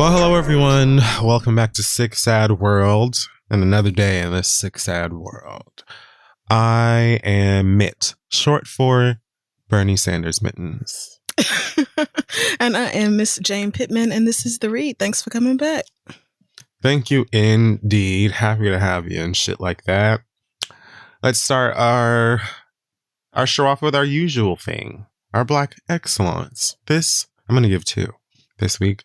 Well, hello everyone. Welcome back to Sick Sad World and another day in this sick sad world. I am Mitt, short for Bernie Sanders Mittens. And I am Miss Jane Pittman, and this is The Read. Thanks for coming back. Thank you indeed. Happy to have you and shit like that. Let's start our show off with our usual thing, our Black excellence. This, I'm going to give two this week.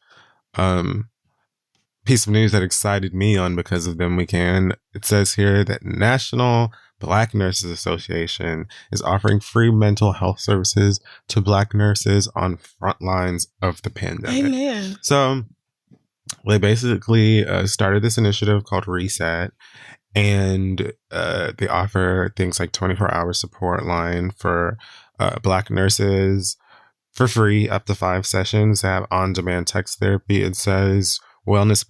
Piece of news that excited me on Because of Them Weekend. It says here that National Black Nurses Association is offering free mental health services to Black nurses on front lines of the pandemic. Amen. So they basically started this initiative called Reset, and they offer things like 24-hour support line for Black nurses for free, up to 5 sessions. They have on-demand text therapy. It says access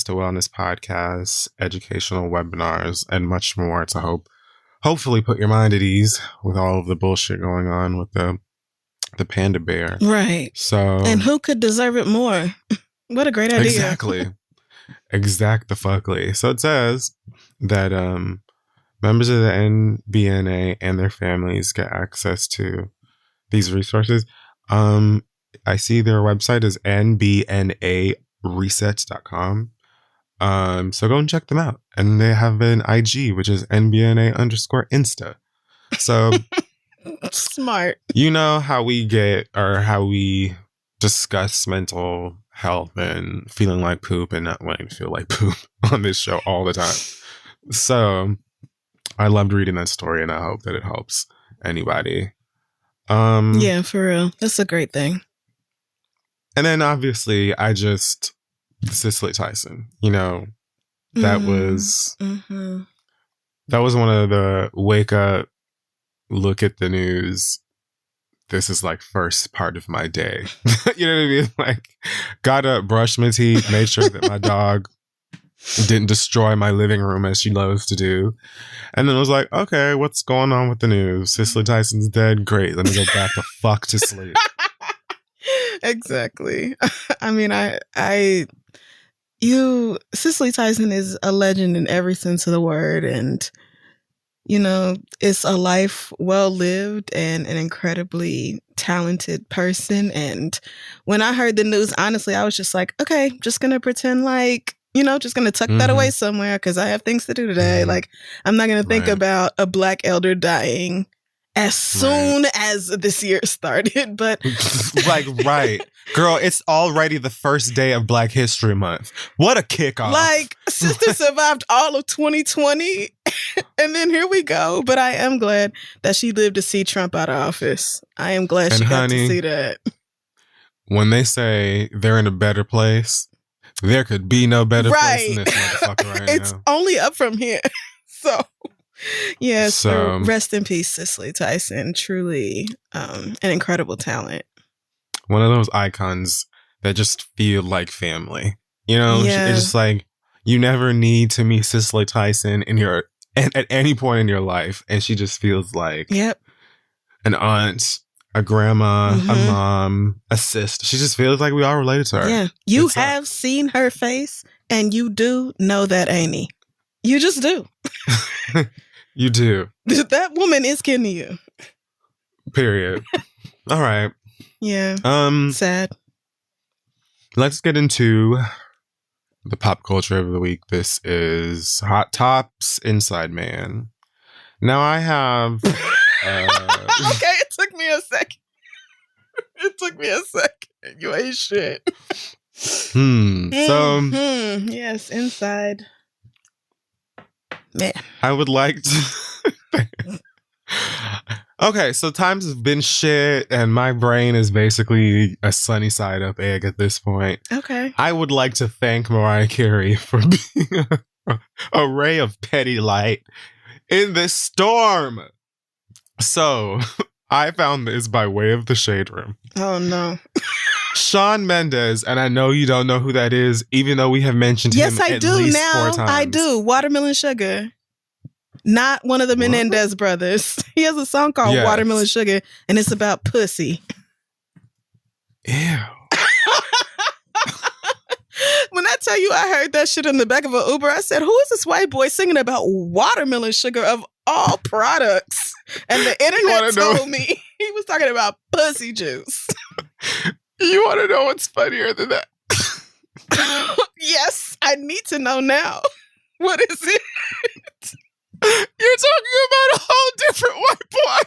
to wellness podcasts, educational webinars, and much more to hopefully put your mind at ease with all of the bullshit going on with the panda bear. Right. So, and who could deserve it more? What a great idea. Exactly. Exact-the-fuckly. So it says that members of the NBNA and their families get access to these resources. I see their website is nbnaresets.com. So go and check them out. And they have an IG, which is nbna_insta. So smart. You know how we discuss mental health and feeling like poop and not wanting to feel like poop on this show all the time. So I loved reading that story, and I hope that it helps anybody. Yeah, for real. That's a great thing. And then obviously Cicely Tyson, that was one of the wake up, look at the news. This is like first part of my day. You know what I mean? Like, got up, brushed my teeth, made sure that my dog didn't destroy my living room as she loves to do. And then was like, okay, what's going on with the news? Cicely Tyson's dead. Great. Let me go back the fuck to sleep. Exactly. I mean, Cicely Tyson is a legend in every sense of the word. And, it's a life well lived and an incredibly talented person. And when I heard the news, honestly, I was just like, okay, just going to pretend like, just going to tuck that away somewhere because I have things to do today. Like, I'm not going to think about a Black elder dying as soon as this year started. But right. Girl, it's already the first day of Black History Month. What a kickoff. Like, sister survived all of 2020 and then here we go. But I am glad that she lived to see Trump out of office. I am glad she got to see that. When they say they're in a better place, there could be no better place than this motherfucker right it's now. only up from here. So, yes, so rest in peace, Cicely Tyson. Truly an incredible talent. One of those icons that just feel like family. It's just like, you never need to meet Cicely Tyson at any point in your life. And she just feels like an aunt, a grandma, a mom, a sister. She just feels like we all related to her. Yeah. You have seen her face and you do know that Amy. You just do. You do. That woman is kin to you. Period. All right. Yeah. Sad. Let's get into the pop culture of the week. This is Hot Tops Inside Man. Now I have okay, it took me a second. You ain't shit. Yes, Inside Man. I would like to Okay, so times have been shit and my brain is basically a sunny side up egg at this point. Okay. I would like to thank Mariah Carey for being a ray of petty light in this storm. So, I found this by way of the Shade Room. Oh, no. Shawn Mendes, and I know you don't know who that is, even though we have mentioned him at least 4 times. I do. Watermelon Sugar. Not one of the Menendez brothers. He has a song called Watermelon Sugar, and it's about pussy. Ew. When I tell you I heard that shit in the back of an Uber, I said, who is this white boy singing about watermelon sugar of all products? And the internet told me he was talking about pussy juice. You want to know what's funnier than that? Yes, I need to know now. What is it? You're talking about a whole different white boy.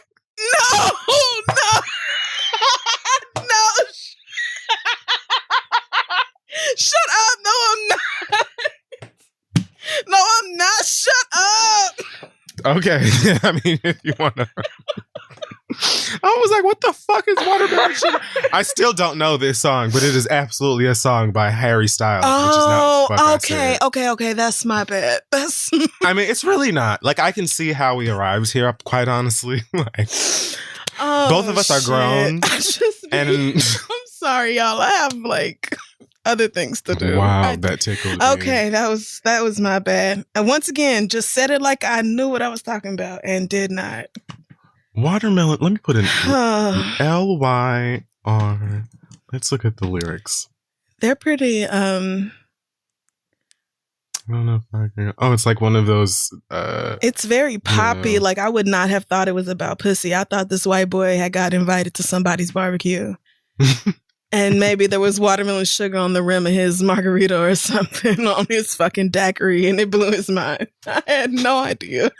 No. No. Shut up. No, I'm not. No, I'm not. Shut up. Okay. I mean, if you want to. I was like, what the fuck is watermelon sugar? I still don't know this song, but it is absolutely a song by Harry Styles. Which is not okay. That's my bad. I mean, it's really not. Like, I can see how we arrived here, quite honestly. Like, both of us are grown. I'm sorry, y'all. I have, like, other things to do. Wow, that tickled me. Okay, that was my bad. And once again, just said it like I knew what I was talking about and did not. Watermelon. Let me put in L-Y-R. Let's look at the lyrics. They're pretty. I don't know if I can. Oh, it's like one of those. It's very poppy. Yeah. Like, I would not have thought it was about pussy. I thought this white boy had got invited to somebody's barbecue. And maybe there was watermelon sugar on the rim of his margarita or something on his fucking daiquiri, and it blew his mind. I had no idea.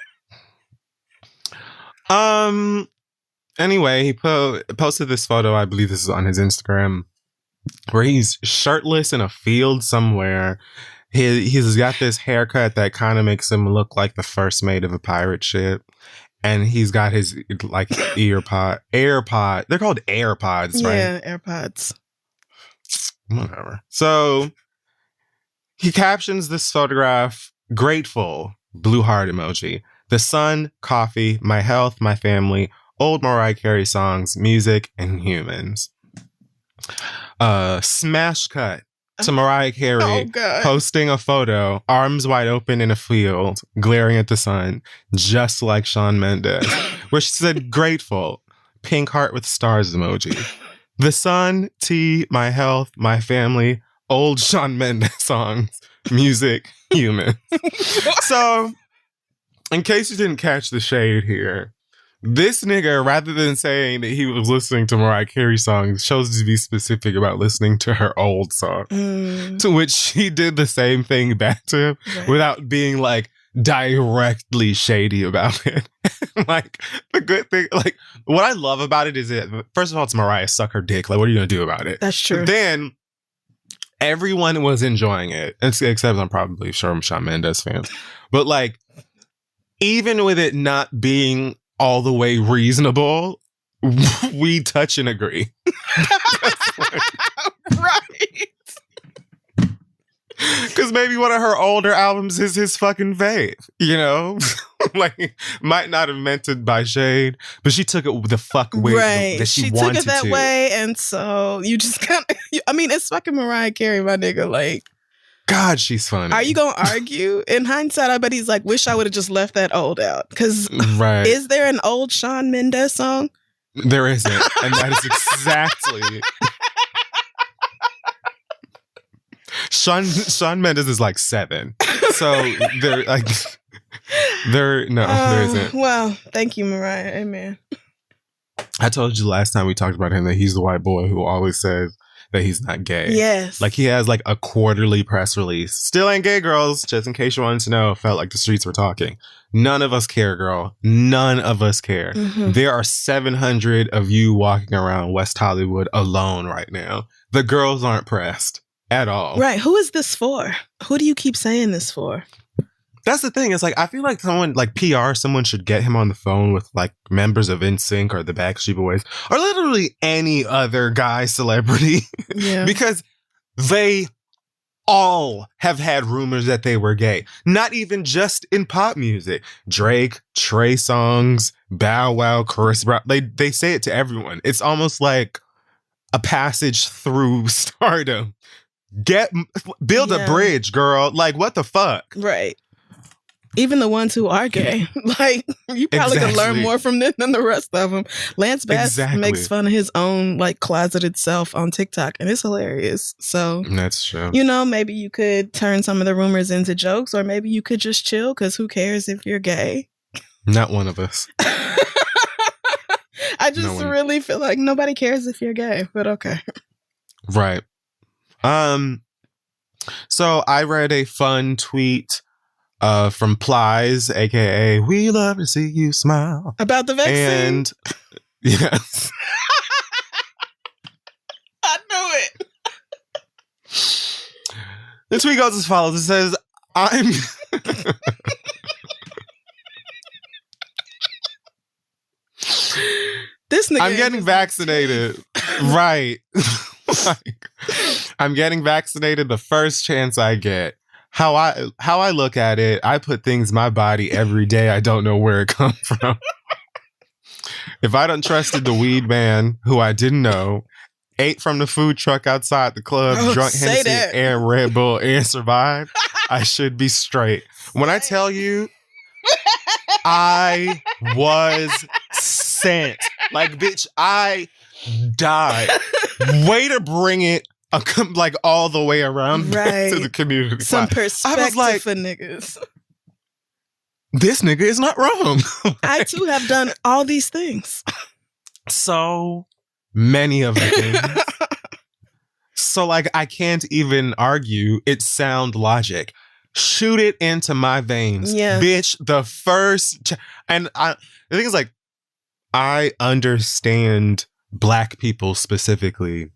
Anyway, he posted this photo, I believe this is on his Instagram, where he's shirtless in a field somewhere. He's got this haircut that kind of makes him look like the first mate of a pirate ship. And he's got his, like, AirPod. They're called AirPods, right? Yeah, AirPods. Whatever. So he captions this photograph, grateful, blue heart emoji. The sun, coffee, my health, my family, old Mariah Carey songs, music, and humans. Smash cut to Mariah Carey posting a photo, arms wide open in a field, glaring at the sun, just like Shawn Mendes, where she said, grateful, pink heart with stars emoji. The sun, tea, my health, my family, old Shawn Mendes songs, music, human. So, in case you didn't catch the shade here, this nigga, rather than saying that he was listening to Mariah Carey songs, chose to be specific about listening to her old song. To which she did the same thing back to him without being, like, directly shady about it. Like, the good thing, like, what I love about it is that, first of all, it's Mariah, suck her dick. Like, what are you going to do about it? That's true. But then everyone was enjoying it, except I'm probably sure I'm Shawn Mendes fans. But, like, even with it not being all the way reasonable, we touch and agree. Right. Because maybe one of her older albums is his fucking fave, you know? Like, might not have meant it by shade, but she took it the fuck way that she wanted to. She took it that way, and so you just kind of, I mean, it's fucking Mariah Carey, my nigga, like. God, she's funny. Are you going to argue? In hindsight, I bet he's like, wish I would have just left that old out. Because is there an old Shawn Mendes song? There isn't. And that is exactly... Shawn Mendes is like 7. So there isn't. Well, thank you, Mariah. Amen. I told you last time we talked about him that he's the white boy who always says that he's not gay. Yes. Like, he has like a quarterly press release. Still ain't gay, girls. Just in case you wanted to know, felt like the streets were talking. None of us care, girl. None of us care. Mm-hmm. There are 700 of you walking around West Hollywood alone right now. The girls aren't pressed at all. Right. Who is this for? Who do you keep saying this for? That's the thing. It's like, I feel like someone, like PR, someone should get him on the phone with like members of NSYNC or the Backstreet Boys or literally any other guy celebrity. Yeah. Because they all have had rumors that they were gay. Not even just in pop music. Drake, Trey Songz, Bow Wow, Chris Brown. They say it to everyone. It's almost like a passage through stardom. Build a bridge, girl. Like, what the fuck? Right. Even the ones who are gay, like you probably could learn more from them than the rest of them. Lance Bass makes fun of his own like closeted self on TikTok, and it's hilarious. So that's true. You know, maybe you could turn some of the rumors into jokes, or maybe you could just chill because who cares if you're gay? Not one of us. I just really feel like nobody cares if you're gay, but okay. Right. So I read a fun tweet from Plies, aka "We love to see you smile," about the vaccine. And yes, I knew it. The tweet goes as follows. It says, "I'm." This nigga I'm getting vaccinated. Right. Like, I'm getting vaccinated the first chance I get. How I look at it, I put things in my body every day. I don't know where it comes from. If I done trusted the weed man, who I didn't know, ate from the food truck outside the club, drunk Hennessy and Red Bull, and survived, I should be straight. When I tell you, I was sent. Like, bitch, I died. Way to bring it like all the way around to the community. Some perspective I was like, for niggas. This nigga is not wrong. Like, I too have done all these things. So many of the things. So like I can't even argue. It's sound logic. Shoot it into my veins. Yeah. Bitch, the first the thing is like I understand Black people specifically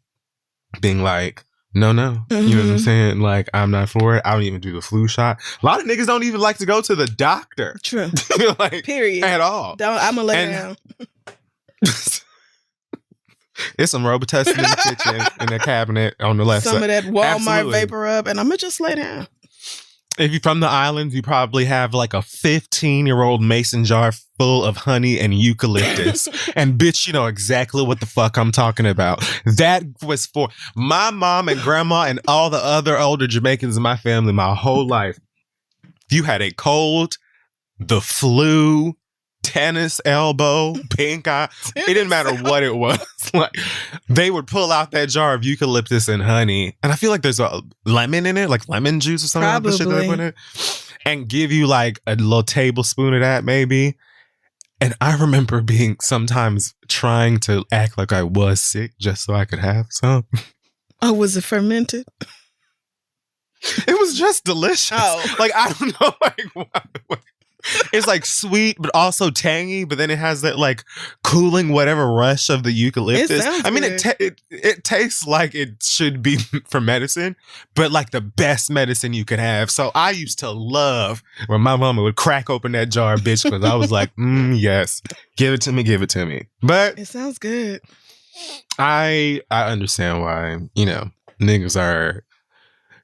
being like, no. Mm-hmm. You know what I'm saying? Like, I'm not for it. I don't even do the flu shot. A lot of niggas don't even like to go to the doctor. True. Like, period. At all. I'm going to lay down. It's some Robitussin in the kitchen, in the cabinet on the left side. Some of that Walmart Vapor Rub, and I'm going to just lay down. If you're from the islands, you probably have like a 15-year-old mason jar full of honey and eucalyptus. And bitch, you know exactly what the fuck I'm talking about. That was for my mom and grandma and all the other older Jamaicans in my family my whole life. If you had a cold, the flu, tennis elbow, pink eye, it didn't matter what it was. Like, they would pull out that jar of eucalyptus and honey, and I feel like there's a lemon in it, like lemon juice or something. Probably. Like the shit that they put in it, and give you like a little tablespoon of that maybe. And I remember being sometimes trying to act like I was sick just so I could have some. Oh, was it fermented? It was just delicious. Oh. Like, I don't know, like, it's like sweet, but also tangy. But then it has that like cooling whatever rush of the eucalyptus. I mean, it tastes like it should be for medicine, but like the best medicine you could have. So I used to love when my mama would crack open that jar, bitch, because I was like, yes, give it to me. But it sounds good. I understand why, you know, niggas are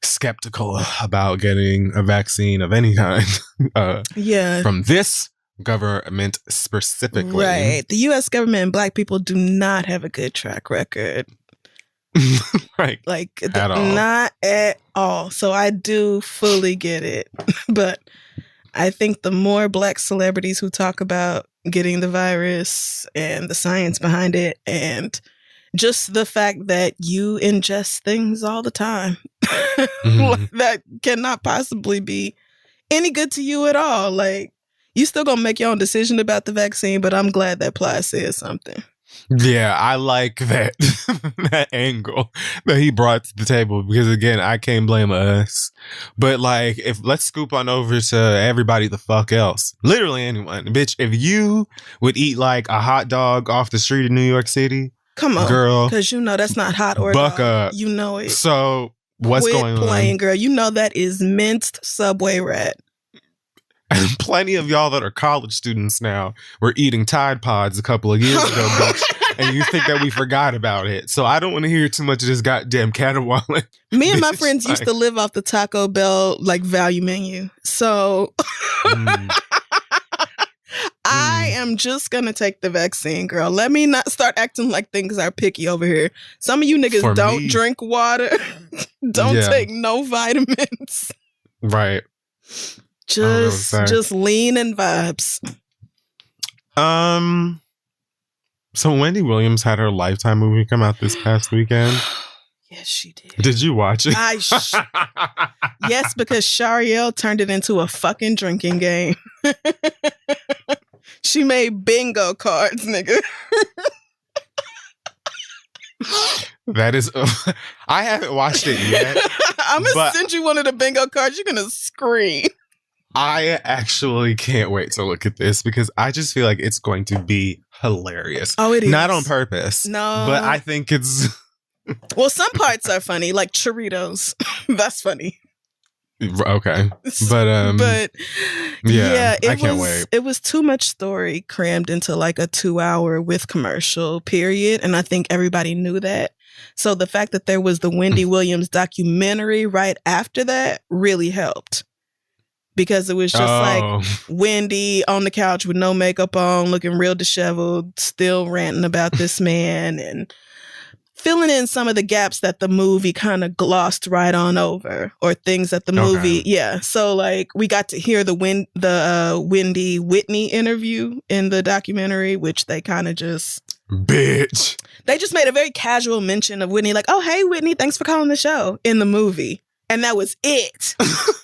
skeptical about getting a vaccine of any kind. From this government specifically. Right. The U.S. government and Black people do not have a good track record. Right. Like, not at all. So I do fully get it. But I think the more Black celebrities who talk about getting the virus and the science behind it, and just the fact that you ingest things all the time that cannot possibly be any good to you at all. Like, you still gonna make your own decision about the vaccine, but I'm glad that Ply said something. Yeah, I like that that angle that he brought to the table, because again, I can't blame us. But like, let's scoop on over to everybody the fuck else. Literally anyone. Bitch, if you would eat like a hot dog off the street in New York City, come on, girl, because you know that's not hot or buck dog. Up. You know it. So what's going on, girl? You know that is minced Subway rat. And plenty of y'all that are college students now were eating Tide Pods a couple of years ago, bitch, and you think that we forgot about it. So I don't want to hear too much of this goddamn caterwauling. Me and my friends used to live off the Taco Bell like value menu. So I am just gonna take the vaccine, girl. Let me not start acting like things are picky over here. Some of you niggas don't drink water, don't take no vitamins. Right. Just lean and vibes. So Wendy Williams had her Lifetime movie come out this past weekend. Yes, she did. Did you watch it? Yes, because Shariel turned it into a fucking drinking game. She made bingo cards, nigga. That is... I haven't watched it yet. I'm going to send you one of the bingo cards. You're going to scream. I actually can't wait to look at this because I just feel like it's going to be hilarious. Oh, it is. Not on purpose. No. But I think it's... Well, some parts are funny, like Choritos. That's funny. Okay. But yeah, I can't wait. It was too much story crammed into like a 2-hour with commercial period. And I think everybody knew that. So the fact that there was the Wendy Williams documentary right after that really helped. Because it was just like Wendy on the couch with no makeup on, looking real disheveled, still ranting about this man and filling in some of the gaps that the movie kind of glossed right on over, or things that the movie, yeah. So like we got to hear the Wendy Whitney interview in the documentary, which they kind of just they just made a very casual mention of Whitney, like, oh hey Whitney, thanks for calling the show in the movie, and that was it.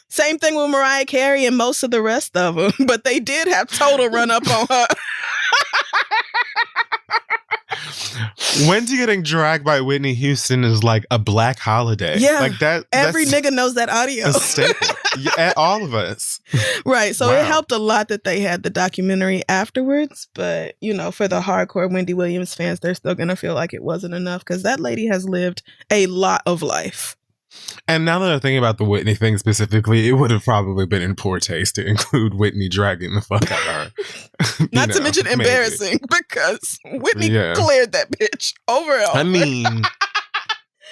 Same thing with Mariah Carey and most of the rest of them, but they did have total run up on her. Wendy getting dragged by Whitney Houston is like a black holiday. Yeah, like that. Every nigga knows that audio. Yeah, all of us. Right. So It helped a lot that they had the documentary afterwards. But, you know, for the hardcore Wendy Williams fans, they're still going to feel like it wasn't enough because that lady has lived a lot of life. And now that I'm thinking about the Whitney thing specifically, it would have probably been in poor taste to include Whitney dragging the fuck out of her. Not to mention embarrassing, because Whitney cleared that bitch over and over. I mean,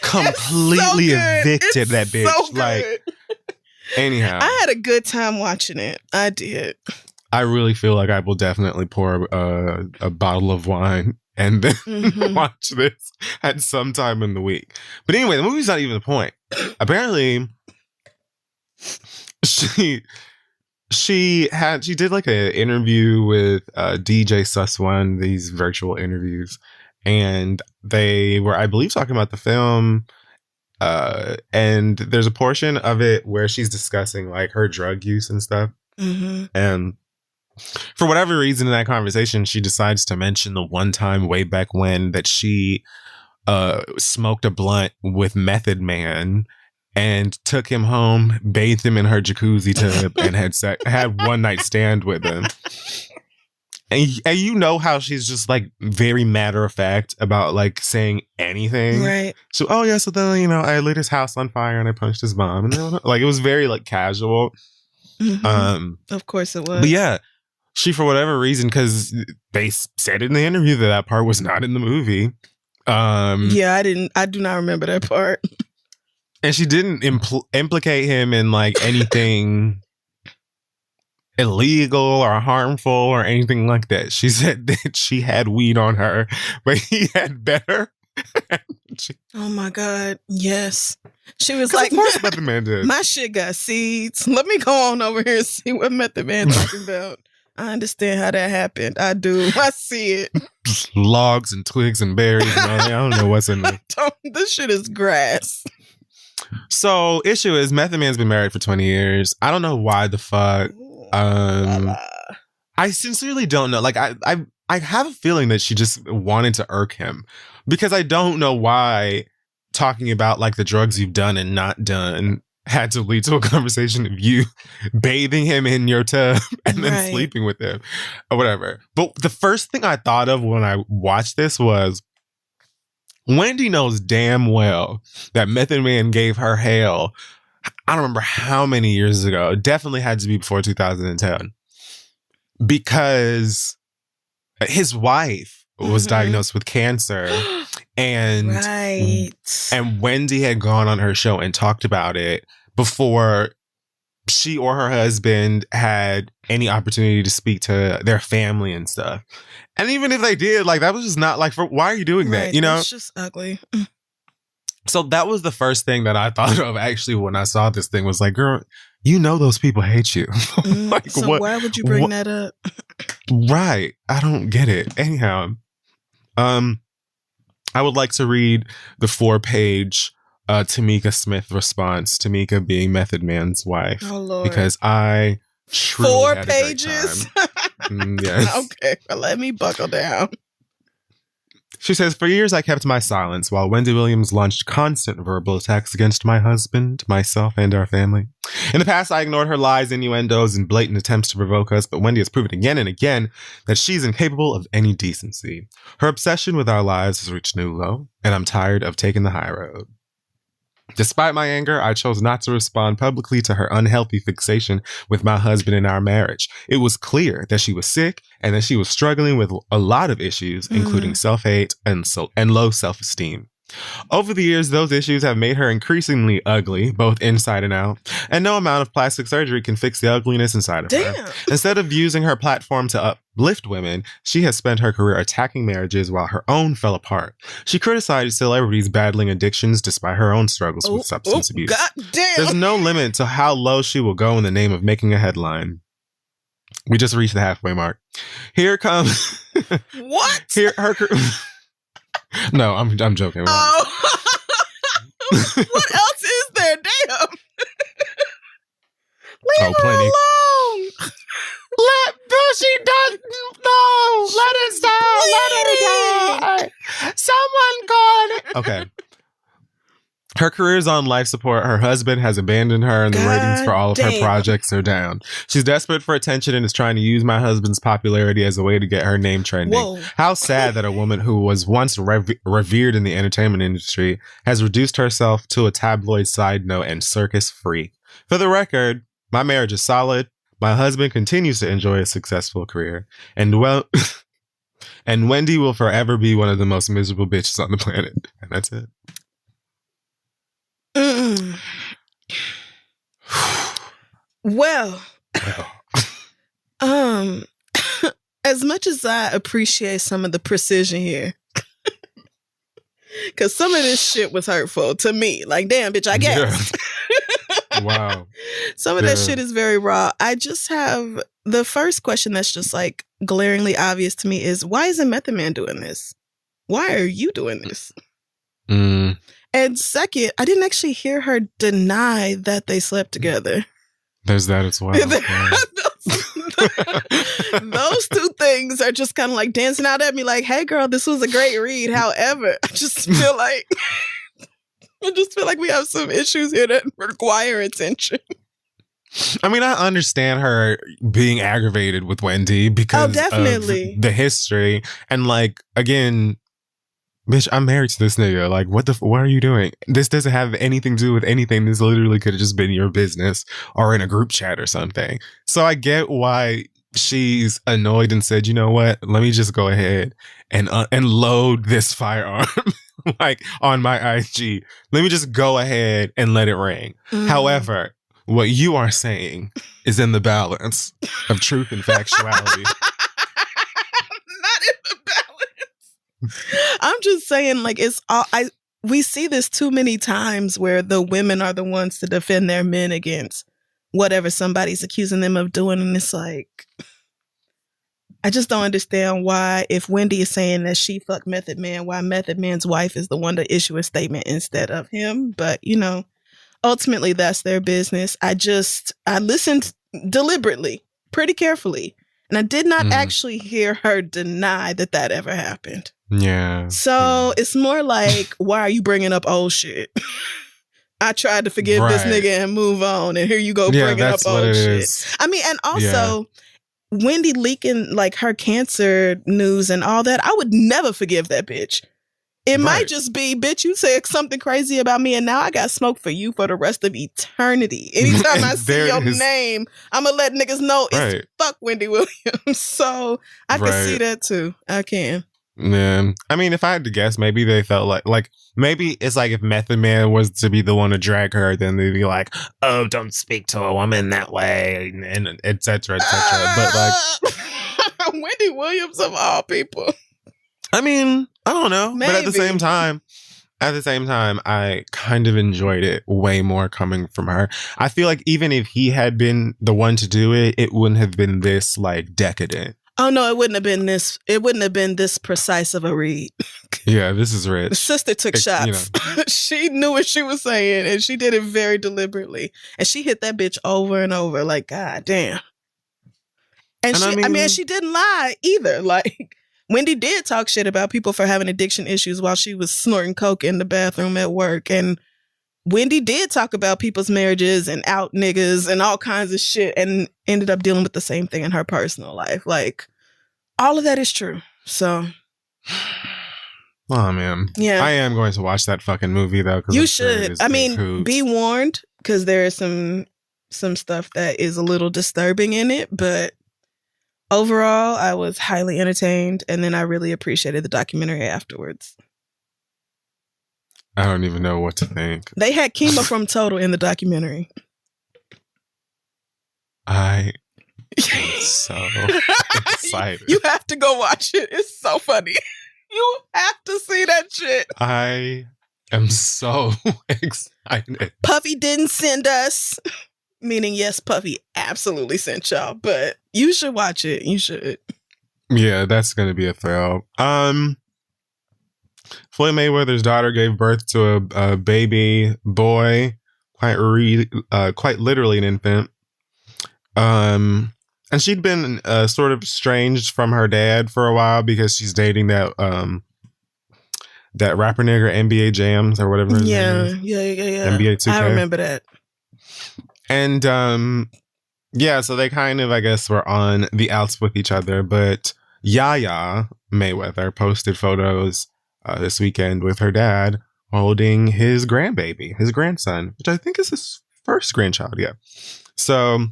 completely evicted that bitch. So like, anyhow. I had a good time watching it. I did. I really feel like I will definitely pour a bottle of wine and then watch this at some time in the week. But anyway, the movie's not even the point. Apparently, she did like an interview with DJ Sus One, these virtual interviews, and they were, I believe, talking about the film. And there's a portion of it where she's discussing like her drug use and stuff, and for whatever reason in that conversation, she decides to mention the one time way back when that she smoked a blunt with Method Man and took him home, bathed him in her jacuzzi tub, and had one night stand with him. And you know how she's just like very matter of fact about like saying anything, right? So so then, you know, I lit his house on fire and I punched his mom, and like it was very like casual. Of course it was. But yeah, she, for whatever reason, because they said in the interview that part was not in the movie. I do not remember that part. And she didn't implicate him in like anything illegal or harmful or anything like that. She said that she had weed on her, but he had better. Oh my God. Yes. She was like, of course Method Man did. My shit got seeds. Let me go on over here and see what Method Man talking about. I understand how that happened. I do. I see it. Logs and twigs and berries and all that. I don't know what's in there. This shit is grass. So, issue is Method Man's been married for 20 years. I don't know why the fuck. I sincerely don't know. Like, I have a feeling that she just wanted to irk him, because I don't know why talking about like the drugs you've done and not done had to lead to a conversation of you bathing him in your tub and then sleeping with him or whatever. But the first thing I thought of when I watched this was, Wendy knows damn well that Method Man gave her hell. I don't remember how many years ago. It definitely had to be before 2010, because his wife was diagnosed with cancer, and Wendy had gone on her show and talked about it before she or her husband had any opportunity to speak to their family and stuff. And even if they did, like, that was just not like, why are you doing that? You know, it's just ugly. So that was the first thing that I thought of actually when I saw this thing, was like, girl, you know those people hate you. Like, so what, why would you bring that up? Right. I don't get it. Anyhow, I would like to read the 4-page Tamika Smith response. Tamika being Method Man's wife. Oh, Lord. Because I truly 4 had pages? A great time. Yes. Okay, well, let me buckle down. She says, for years I kept my silence while Wendy Williams launched constant verbal attacks against my husband, myself, and our family. In the past, I ignored her lies, innuendos, and blatant attempts to provoke us, but Wendy has proven again and again that she's incapable of any decency. Her obsession with our lives has reached new low, and I'm tired of taking the high road. Despite my anger, I chose not to respond publicly to her unhealthy fixation with my husband and our marriage. It was clear that she was sick and that she was struggling with a lot of issues, including self-hate and low self-esteem. Over the years, those issues have made her increasingly ugly, both inside and out, and no amount of plastic surgery can fix the ugliness inside of her. Instead of using her platform to uplift women, she has spent her career attacking marriages while her own fell apart. She criticized celebrities battling addictions despite her own struggles with substance abuse. God damn. There's no limit to how low she will go in the name of making a headline. We just reached the halfway mark. Here comes... What? Here, her... No, I'm joking. Oh. What else is there? Damn. Leave her alone. She does. No, let it stop. Let her die. Someone call it. Okay. Her career is on life support. Her husband has abandoned her, and the ratings for all of her projects are down. She's desperate for attention and is trying to use my husband's popularity as a way to get her name trending. Whoa. How sad that a woman who was once revered in the entertainment industry has reduced herself to a tabloid side note and circus freak. For the record, my marriage is solid. My husband continues to enjoy a successful career. And and Wendy will forever be one of the most miserable bitches on the planet. And that's it. Well, as much as I appreciate some of the precision here, because some of this shit was hurtful to me. Like, damn, bitch, I guess. Yeah. Wow. Some of that shit is very raw. I just have the first question that's just like glaringly obvious to me is, why isn't Method Man doing this? Why are you doing this? And second, I didn't actually hear her deny that they slept together. There's that as well. Those two things are just kind of like dancing out at me like, hey, girl, this was a great read. However, I just feel like we have some issues here that require attention. I mean, I understand her being aggravated with Wendy because of the history. And like, again... Bitch, I'm married to this nigga. Like, what are you doing? This doesn't have anything to do with anything. This literally could have just been your business or in a group chat or something. So I get why she's annoyed and said, you know what? Let me just go ahead and load this firearm like on my IG. Let me just go ahead and let it ring. However, what you are saying is in the balance of truth and factuality. I'm just saying, like, it's all we see this too many times where the women are the ones to defend their men against whatever somebody's accusing them of doing. And it's like, I just don't understand why, if Wendy is saying that she fucked Method Man, why Method Man's wife is the one to issue a statement instead of him. But, you know, ultimately that's their business. I listened deliberately, pretty carefully. And I did not actually hear her deny that ever happened. Yeah. So it's more like, why are you bringing up old shit? I tried to forgive this nigga and move on. And here you go bringing up old shit. I mean, and also Wendy leaking like her cancer news and all that. I would never forgive that bitch. It might just be, bitch, you said something crazy about me and now I got smoke for you for the rest of eternity. Anytime I see your name, I'm going to let niggas know it's fuck Wendy Williams. So I can see that too. I can. Yeah. I mean, if I had to guess, maybe they felt like maybe it's like if Method Man was to be the one to drag her, then they'd be like, oh, don't speak to a woman that way, and et cetera, et cetera. But like Wendy Williams of all people. I mean, I don't know. Maybe. But at the same time, at the same time, I kind of enjoyed it way more coming from her. I feel like even if he had been the one to do it, it wouldn't have been this like decadent. Oh no, it wouldn't have been this. It wouldn't have been this precise of a read. Yeah, this is rich. The sister took shots. You know. She knew what she was saying, and she did it very deliberately. And she hit that bitch over and over, like, God damn. And she, I mean, she didn't lie either. Like, Wendy did talk shit about people for having addiction issues while she was snorting coke in the bathroom at work. And Wendy did talk about people's marriages and out niggas and all kinds of shit, and ended up dealing with the same thing in her personal life. Like, all of that is true. So, oh man, yeah, I am going to watch that fucking movie though. You should. I mean, be warned, because there is some stuff that is a little disturbing in it, but overall, I was highly entertained, and then I really appreciated the documentary afterwards. I don't even know what to think. They had Kima from Total in the documentary. I am so excited. You have to go watch it. It's so funny. You have to see that shit. I am so excited. Puffy didn't send us. Meaning, yes, Puffy absolutely sent y'all, but you should watch it. You should. Yeah, that's going to be a thrill. Floyd Mayweather's daughter gave birth to a baby boy, quite literally an infant. And she'd been sort of estranged from her dad for a while because she's dating that rapper nigger, NBA Jams or whatever his name is. Yeah. NBA 2K. I remember that. And yeah, so they kind of, I guess, were on the outs with each other. But Yaya Mayweather posted photos this weekend with her dad holding his grandbaby, his grandson, which I think is his first grandchild. Yeah. So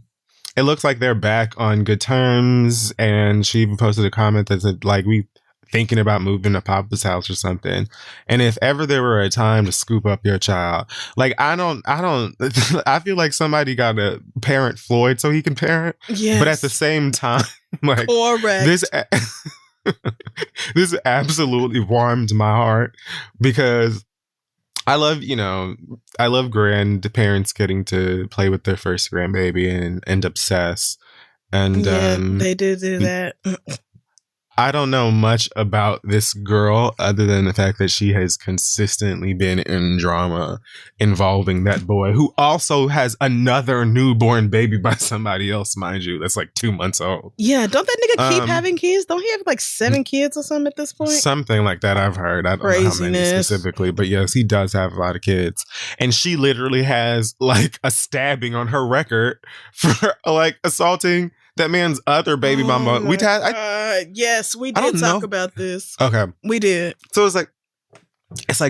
it looks like they're back on good terms. And she even posted a comment that said, like, we thinking about moving to Papa's house or something. And if ever there were a time to scoop up your child, like, I feel like somebody got to parent Floyd so he can parent. Yes. But at the same time, like, correct. This absolutely warmed my heart because I love grandparents getting to play with their first grandbaby and obsess. And yeah, they do that. I don't know much about this girl other than the fact that she has consistently been in drama involving that boy, who also has another newborn baby by somebody else, mind you, that's like 2 months old. Yeah, don't that nigga keep having kids? Don't he have like 7 kids or something at this point? Something like that, I've heard. I don't know how many specifically, but yes, he does have a lot of kids. And she literally has like a stabbing on her record for like assaulting that man's other baby mama. Yes, we did talk about this. Okay. We did. So it's like,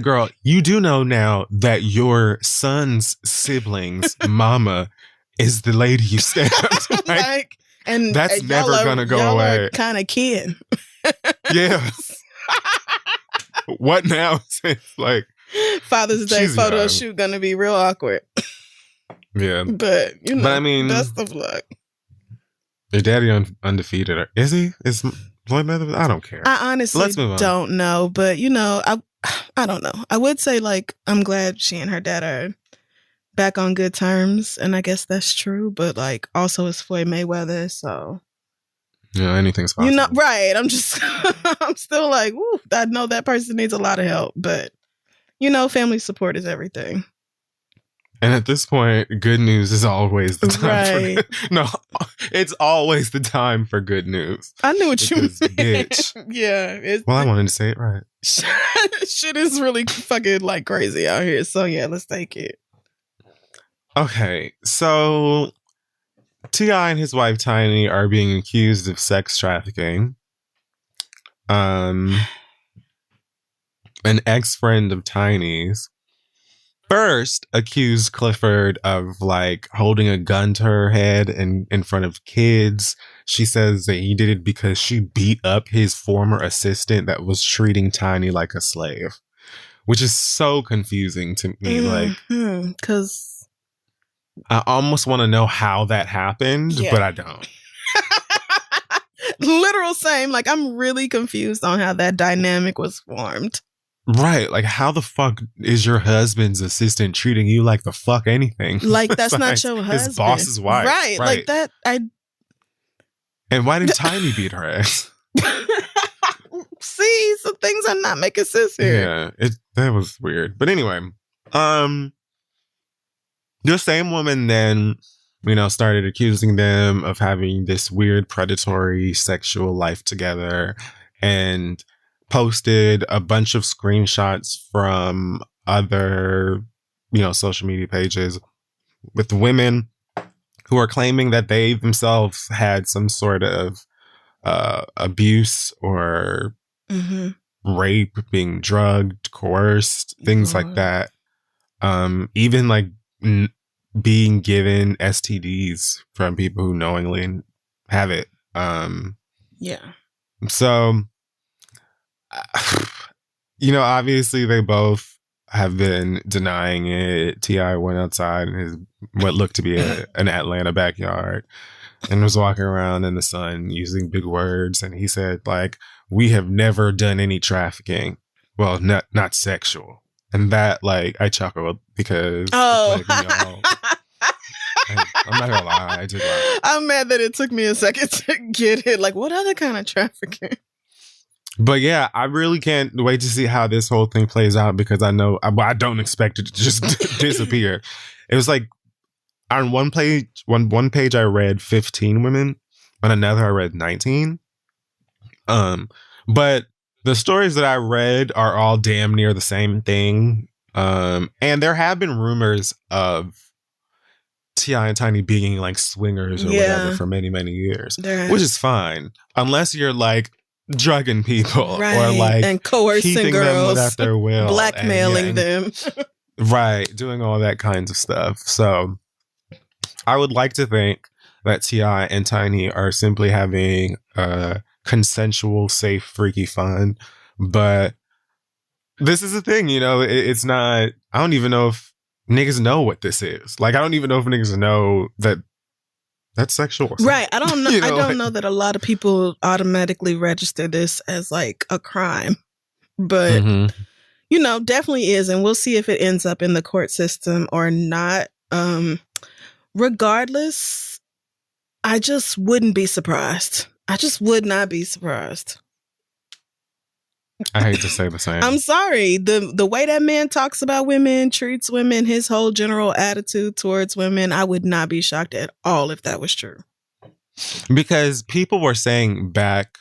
girl, you do know now that your son's siblings' mama is the lady you stabbed. Right? And that's never gonna go away. Kind of kid. Yeah. What now? It's like Father's Day photo shoot gonna be real awkward. Yeah. But I mean, best of luck. Your daddy undefeated. Is he? Is Floyd Mayweather? I don't care. I honestly don't know. But, I don't know. I would say, like, I'm glad she and her dad are back on good terms. And I guess that's true. But, like, also it's Floyd Mayweather. So. Yeah, anything's possible. Right. I'm still like, ooh, I know that person needs a lot of help. But, family support is everything. And at this point, good news is always the time. Right. It's always the time for good news. I knew what you meant. Bitch. Yeah. I wanted to say it right. Shit is really fucking like crazy out here. So yeah, let's take it. Okay. So T.I. and his wife Tiny are being accused of sex trafficking. An ex-friend of Tiny's first accused Clifford of like holding a gun to her head in front of kids. She says that he did it because she beat up his former assistant that was treating Tiny like a slave, which is so confusing to me. Like, because I almost want to know how that happened, but I don't. Literal same. Like, I'm really confused on how that dynamic was formed. Right. Like, how the fuck is your husband's assistant treating you like the fuck anything? Like, that's not your husband. His boss's wife. Right. Like that. And why didn't Tiny beat her ass? See, some things are not making sense here. Yeah, that was weird. But anyway, the same woman then, started accusing them of having this weird predatory sexual life together and posted a bunch of screenshots from other, social media pages with women who are claiming that they themselves had some sort of abuse or rape, being drugged, coerced, things like that. Even like being given STDs from people who knowingly have it. Yeah. So, obviously they both have been denying it. T.I. went outside in what looked to be an Atlanta backyard and was walking around in the sun using big words. And he said, like, we have never done any trafficking. Well, not sexual. And that, like, I chuckled because I'm not gonna lie, I did laugh. I'm mad that it took me a second to get it. Like, what other kind of trafficking? But yeah, I really can't wait to see how this whole thing plays out because I know I don't expect it to just disappear. It was like on one page I read 15 women, on another I read 19. But the stories that I read are all damn near the same thing. And there have been rumors of T.I. and Tiny being like swingers or whatever for many, many years, which is fine. Unless you're like drugging people or like and coercing girls, them without their will, blackmailing them. Right. Doing all that kinds of stuff. So I would like to think that T.I. and Tiny are simply having consensual, safe, freaky fun. But this is the thing, it's not, I don't even know if niggas know what this is. Like, I don't even know if niggas know that that's sexual. Right. I don't know. I don't know that a lot of people automatically register this as like a crime, but definitely is. And we'll see if it ends up in the court system or not. Regardless, I just wouldn't be surprised. I just would not be surprised. I hate to say the same. I'm sorry. The way that man talks about women, treats women, his whole general attitude towards women, I would not be shocked at all if that was true. Because people were saying back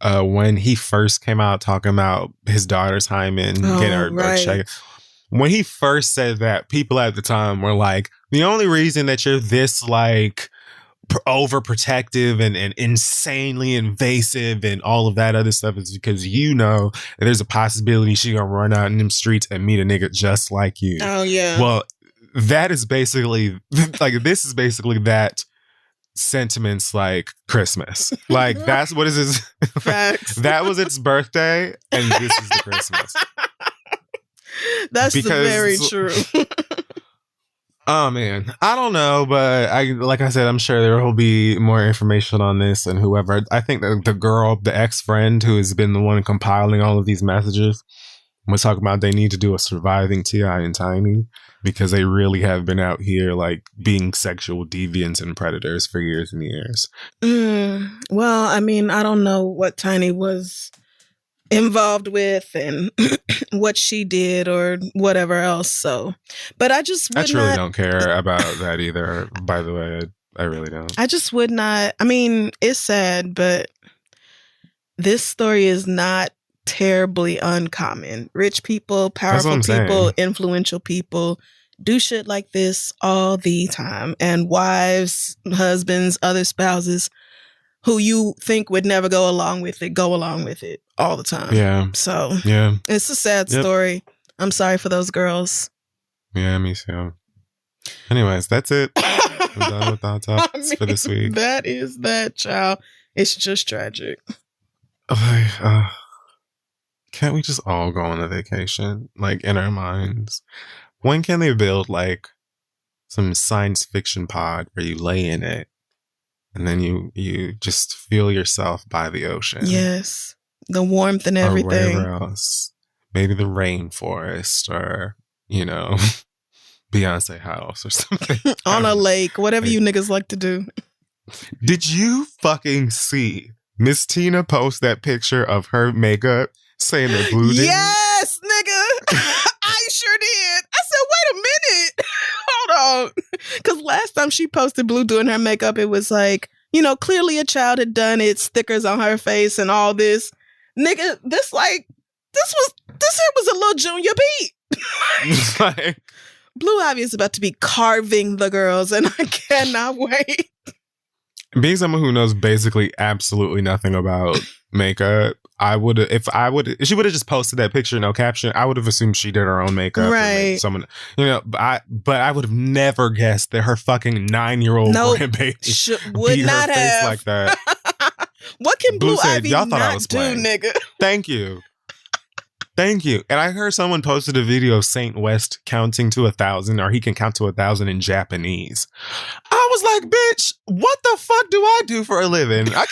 when he first came out talking about his daughter's hymen, getting her check. When he first said that, people at the time were like, the only reason that you're this like overprotective and insanely invasive and all of that other stuff is because there's a possibility she gonna run out in them streets and meet a nigga just like you. Oh yeah. Well, that is basically like this is basically that sentiments like Christmas. Like that's what is his facts. That was its birthday and this is the Christmas. That's very true. Oh man, I don't know, but like I said, I'm sure there will be more information on this and whoever. I think that the ex-friend who has been the one compiling all of these messages was talking about they need to do a surviving T.I. and Tiny because they really have been out here like being sexual deviants and predators for years and years. Well, I mean, I don't know what Tiny was involved with and what she did or whatever else. So, but I truly don't care about that either. By the way, I really don't. I just would not. I mean, it's sad, but this story is not terribly uncommon. Rich people, powerful people, influential people do shit like this all the time, and wives, husbands, other spouses who you think would never go along with it all the time. Yeah. So yeah, it's a sad story. I'm sorry for those girls. Yeah, me too. Anyways, that's it. I'm done with our topics for this week. That is that, child. It's just tragic. Can't we just all go on a vacation, like in our minds? When can they build like some science fiction pod where you lay in it and then you just feel yourself by the ocean? Yes. The warmth and everything. Or wherever else. maybe the rainforest or, Beyonce house or something. On a lake, whatever you niggas like to do. Did you fucking see Miss Tina post that picture of her makeup saying that Blue did? Yes, nigga. I sure did. I said, wait a minute. Hold on. Because last time she posted Blue doing her makeup, it was like, clearly a child had done it, stickers on her face and all this. Nigga, this here was a little Junior Beat. Like, Blue Ivy is about to be carving the girls, and I cannot wait. being someone who knows basically absolutely nothing about makeup, if she would have just posted that picture, no caption, I would have assumed she did her own makeup. Right. Someone, but I would have never guessed that her fucking 9-year-old grandbaby would not have face like that. What can Blue said, Ivy y'all thought I not was do, playing. nigga? Thank you. And I heard someone posted a video of Saint West counting to 1,000, or he can count to 1,000 in Japanese. I was like, bitch, what the fuck do I do for a living? I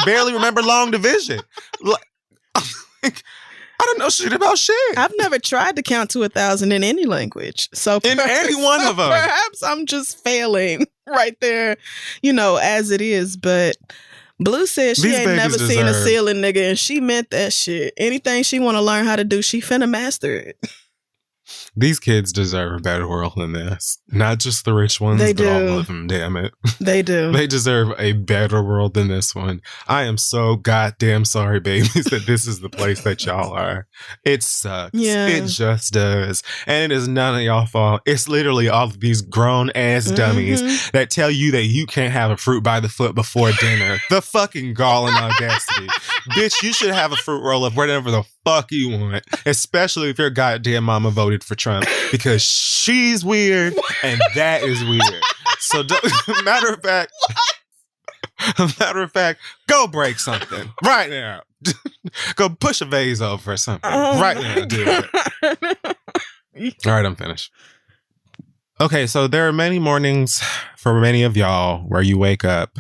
barely remember long division. I don't know shit about shit. I've never tried to count to 1,000 in any language. So in any one of them. Perhaps I'm just failing right there, as it is. But Blue said she ain't never seen a ceiling nigga, and she meant that shit. Anything she want to learn how to do, she finna master it. These kids deserve a better world than this. Not just the rich ones, but all of them, damn it. They do. They deserve a better world than this one. I am so goddamn sorry, babies, that this is the place that y'all are. It sucks. Yeah. It just does. And it is none of y'all fault. It's literally all of these grown-ass dummies that tell you that you can't have a fruit by the foot before dinner. The fucking gall and audacity. Bitch, you should have a fruit roll-up whatever the fuck you want, especially if your goddamn mama voted for Trump, because she's weird and that is weird. So matter of fact, go break something right now. Go push a vase over or something right now. Do it. All right, I'm finished. Okay, so there are many mornings for many of y'all where you wake up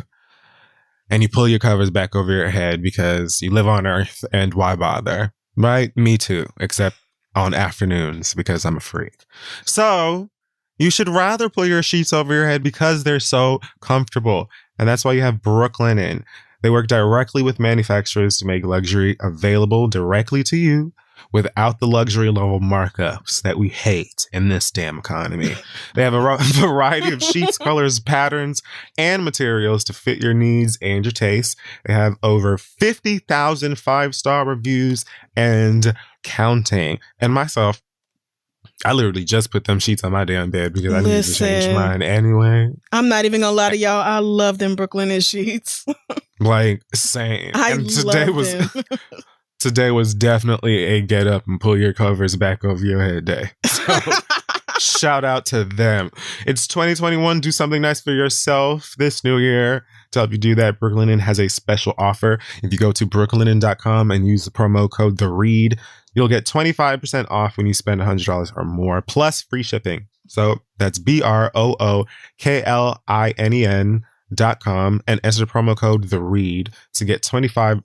and you pull your covers back over your head because you live on Earth, and why bother? Right? Me too, except on afternoons because I'm a freak. So you should rather pull your sheets over your head because they're so comfortable. And that's why you have Brooklinen. They work directly with manufacturers to make luxury available directly to you without the luxury level markups that we hate in this damn economy. They have a variety of sheets, colors, patterns, and materials to fit your needs and your tastes. They have over 50,000 5-star reviews and counting. And myself, I literally just put them sheets on my damn bed because I needed to change mine anyway. I'm not even gonna lie to y'all. I love them Brooklinen sheets. Like, same. I love them. Today was definitely a get up and pull your covers back over your head day. So shout out to them. It's 2021. Do something nice for yourself this new year. To help you do that, Brooklinen has a special offer. If you go to brooklinen.com and use the promo code TheRead, you'll get 25% off when you spend $100 or more, plus free shipping. So that's BROOKLINEN.com and enter the promo code TheRead to get $25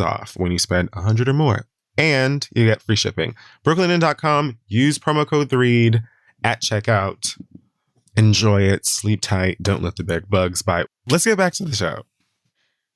off when you spend $100 or more. And you get free shipping. Brooklinen.com, use promo code TheRead at checkout. Enjoy it, sleep tight, don't let the bed bugs bite. Let's get back to the show.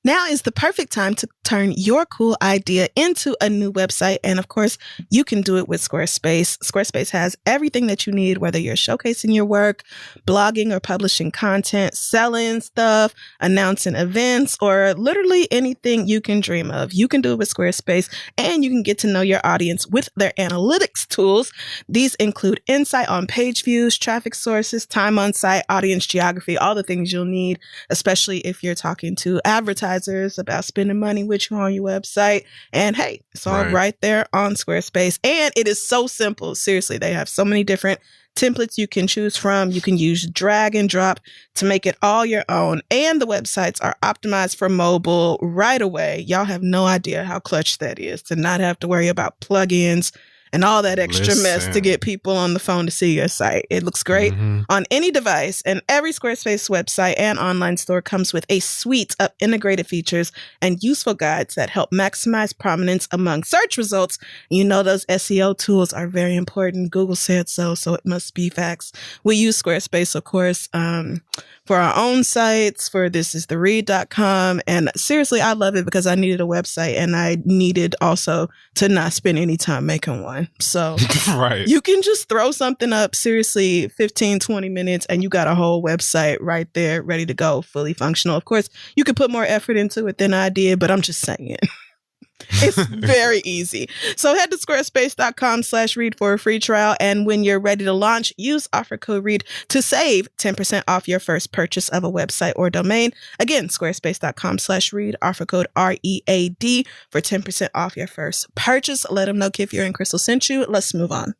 Now is the perfect time to turn your cool idea into a new website. And of course, you can do it with Squarespace. Squarespace has everything that you need, whether you're showcasing your work, blogging or publishing content, selling stuff, announcing events, or literally anything you can dream of. You can do it with Squarespace, and you can get to know your audience with their analytics tools. These include insight on page views, traffic sources, time on site, audience geography, all the things you'll need, especially if you're talking to advertisers about spending money with you on your website. And hey, it's all right there on Squarespace. And it is so simple. Seriously, they have so many different templates you can choose from. You can use drag and drop to make it all your own. And the websites are optimized for mobile right away. Y'all have no idea how clutch that is to not have to worry about plugins and all that extra mess to get people on the phone to see your site. It looks great on any device, and every Squarespace website and online store comes with a suite of integrated features and useful guides that help maximize prominence among search results. You know, those SEO tools are very important. Google said so it must be facts. We use Squarespace, of course, for our own sites, for thisistheread.com. And seriously, I love it because I needed a website and I needed also to not spend any time making one. So right. You can just throw something up, seriously, 15, 20 minutes, and you got a whole website right there, ready to go, fully functional. Of course, you could put more effort into it than I did, but I'm just saying. It's very easy. So head to squarespace.com/read for a free trial. And when you're ready to launch, use offer code READ to save 10% off your first purchase of a website or domain. Again, squarespace.com/read, offer code READ for 10% off your first purchase. Let them know Kid Fury and Crystal sent you. Let's move on.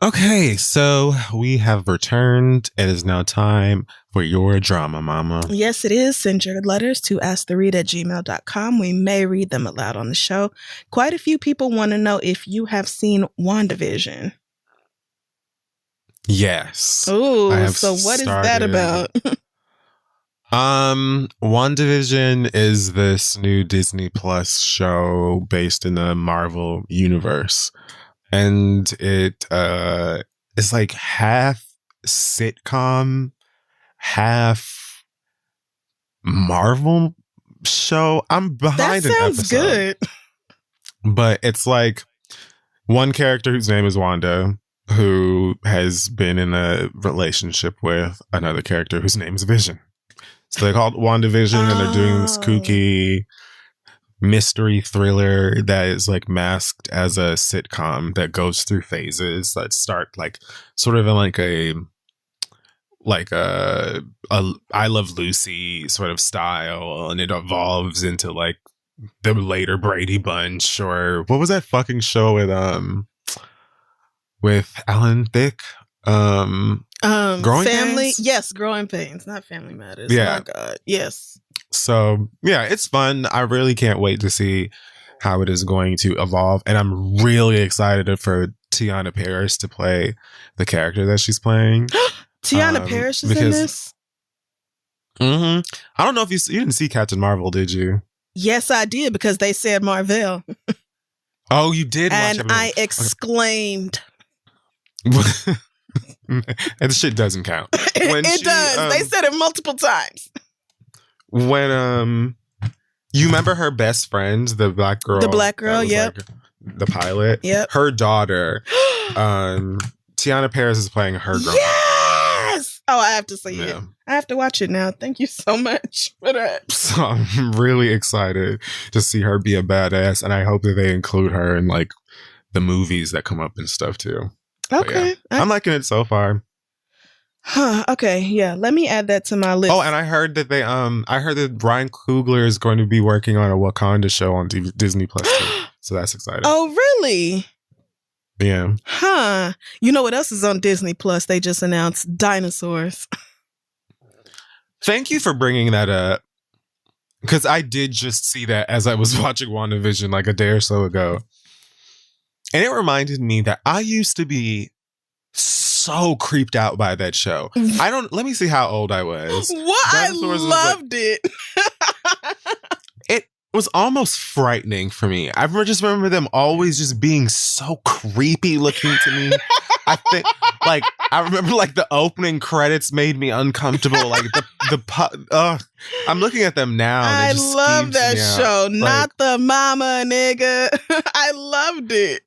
Okay, so we have returned. It is now time for your drama, mama. Yes, it is. Send your letters to asktheread@gmail.com. We may read them aloud on the show. Quite a few people want to know if you have seen WandaVision. Yes. Oh, so what is that about? WandaVision is this new Disney Plus show based in the Marvel universe. And it is like half sitcom, half Marvel show. I'm behind an episode. That sounds good. But it's like one character whose name is Wanda, who has been in a relationship with another character whose name is Vision. So they call it WandaVision, and they're doing this kooky mystery thriller that is like masked as a sitcom that goes through phases that start like sort of in like a I Love Lucy sort of style, and it evolves into like the later Brady Bunch, or what was that fucking show with Alan Thicke? Growing Family Pains? Yes, Growing Pains, not Family Matters. Yeah. Oh my God. Yes. So yeah, it's fun. I really can't wait to see how it is going to evolve, and I'm really excited for Tiana Paris to play the character that she's playing. Tiana Paris is in this? I don't know if you didn't see Captain Marvel, did you? Yes, I did, because they said Marvel. Oh, you did watch it. And I exclaimed. And the shit doesn't count. It does. They said it multiple times. When you remember her best friend, the black girl, yep, like the pilot, yep, her daughter, Tiana Paris is playing her girl. Yes. Oh, I have to see it. I have to watch it now. Thank you so much for that. So I'm really excited to see her be a badass, and I hope that they include her in like the movies that come up and stuff too. Okay, yeah, I'm liking it so far. Huh, okay, yeah. Let me add that to my list. Oh, and I heard that I heard that Ryan Coogler is going to be working on a Wakanda show on Disney Plus too. So that's exciting. Oh, really? Yeah. Huh. You know what else is on Disney Plus? They just announced Dinosaurs. Thank you for bringing that up, because I did just see that as I was watching WandaVision like a day or so ago. And it reminded me that I used to be so creeped out by that show. Let me see how old I was. What? Dinosaurs, I loved it. It was almost frightening for me. I just remember them always just being so creepy looking to me. I remember like the opening credits made me uncomfortable. Like I'm looking at them now. And I love that show. Not the mama, nigga. I loved it.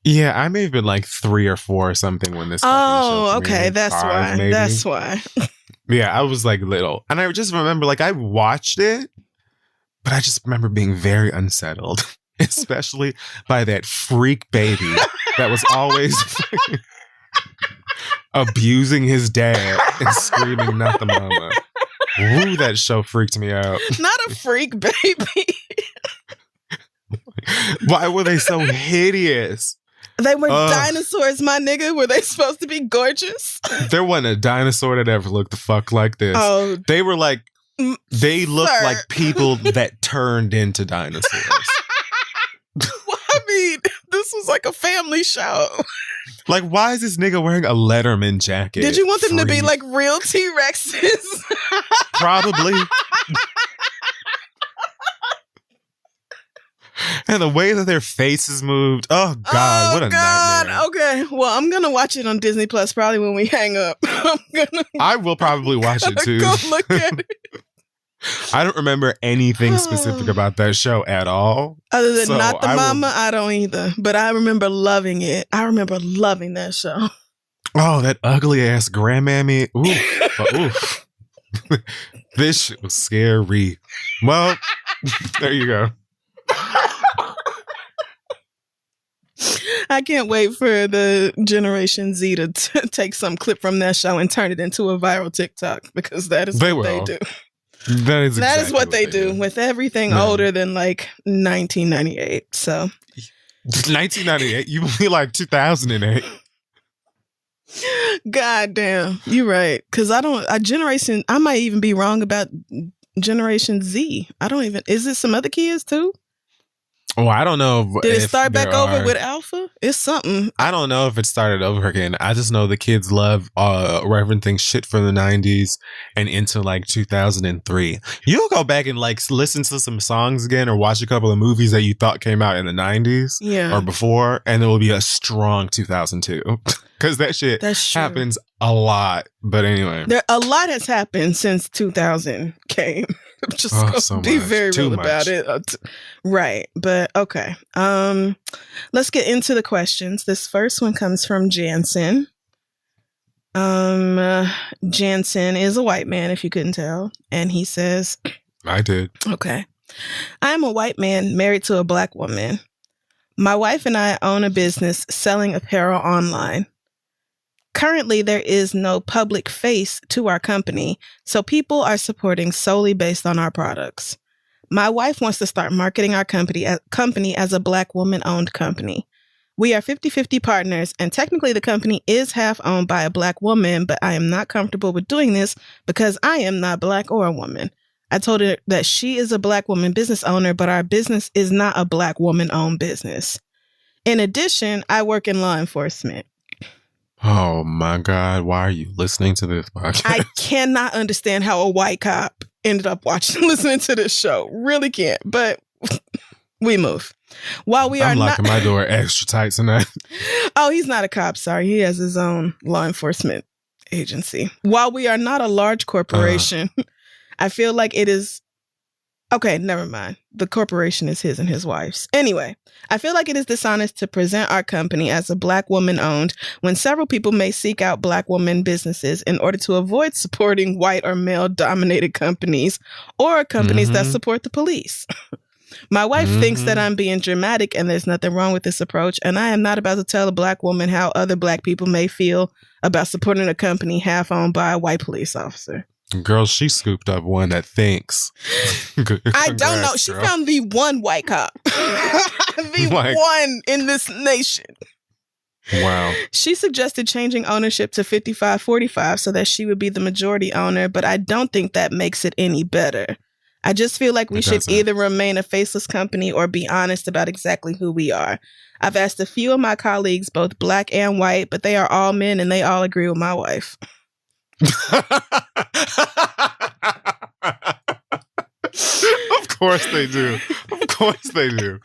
Yeah, I may have been like 3 or 4 or something when this. Oh, okay. That's 5, why. maybe. That's why. Yeah, I was like little. And I just remember like I watched it, but I just remember being very unsettled, especially by that freak baby that was always abusing his dad and screaming, "Not the mama." Ooh, that show freaked me out. Not a freak baby. Why were they so hideous? They were dinosaurs, my nigga. Were they supposed to be gorgeous? There wasn't a dinosaur that ever looked the fuck like this. Oh, they were like, they looked like people that turned into dinosaurs. Well, I mean, this was like a family show. Like, why is this nigga wearing a Letterman jacket? Did you want them to be like real T-Rexes? Probably. And the way that their faces moved. Oh, God. What a nightmare. Okay. Well, I'm going to watch it on Disney Plus probably when we hang up. I will probably watch it, too. Go look at it. I don't remember anything specific about that show at all. Other than Not the Mama, I don't either. But I remember loving it. I remember loving that show. Oh, that ugly ass grandmammy. Ooh. This shit was scary. Well, there you go. I can't wait for the Generation Z to take some clip from that show and turn it into a viral TikTok, because that is what they do. That is what they do with everything older than like 1998. So 1998? You mean like 2008? God damn, you're right. Because I might even be wrong about Generation Z. Is it some other kids too? Oh, I don't know. Did it start back over with Alpha? It's something. I don't know if it started over again. I just know the kids love referencing shit from the 90s and into like 2003. You'll go back and like listen to some songs again or watch a couple of movies that you thought came out in the 90s or before, and there will be a strong 2002. Because that shit happens a lot. But anyway. A lot has happened since 2000 came. Just be very real about it. Right. But okay. Let's get into the questions. This first one comes from Jansen. Jansen is a white man, if you couldn't tell. And he says, I did. Okay. I am a white man married to a black woman. My wife and I own a business selling apparel online. Currently, there is no public face to our company, so people are supporting solely based on our products. My wife wants to start marketing our company as a black woman-owned company. We are 50-50 partners, and technically the company is half owned by a black woman, but I am not comfortable with doing this because I am not black or a woman. I told her that she is a black woman business owner, but our business is not a black woman-owned business. In addition, I work in law enforcement. Oh my God, why are you listening to this podcast? I cannot understand how a white cop ended up listening to this show. Really can't, but we move. While we I'm locking my door extra tight tonight. Oh, he's not a cop, sorry. He has his own law enforcement agency. While we are not a large corporation, I feel like it is... Okay, never mind. The corporation is his and his wife's. Anyway, I feel like it is dishonest to present our company as a black woman owned when several people may seek out black woman businesses in order to avoid supporting white or male dominated companies or companies that support the police. My wife thinks that I'm being dramatic and there's nothing wrong with this approach, and I am not about to tell a black woman how other black people may feel about supporting a company half owned by a white police officer. Girl, she scooped up one that thinks. I don't know. She found the one white cop. One in this nation. Wow. She suggested changing ownership to 55-45 so that she would be the majority owner, but I don't think that makes it any better. I just feel like we should either remain a faceless company or be honest about exactly who we are. I've asked a few of my colleagues, both black and white, but they are all men and they all agree with my wife. Of course they do. Of course they do.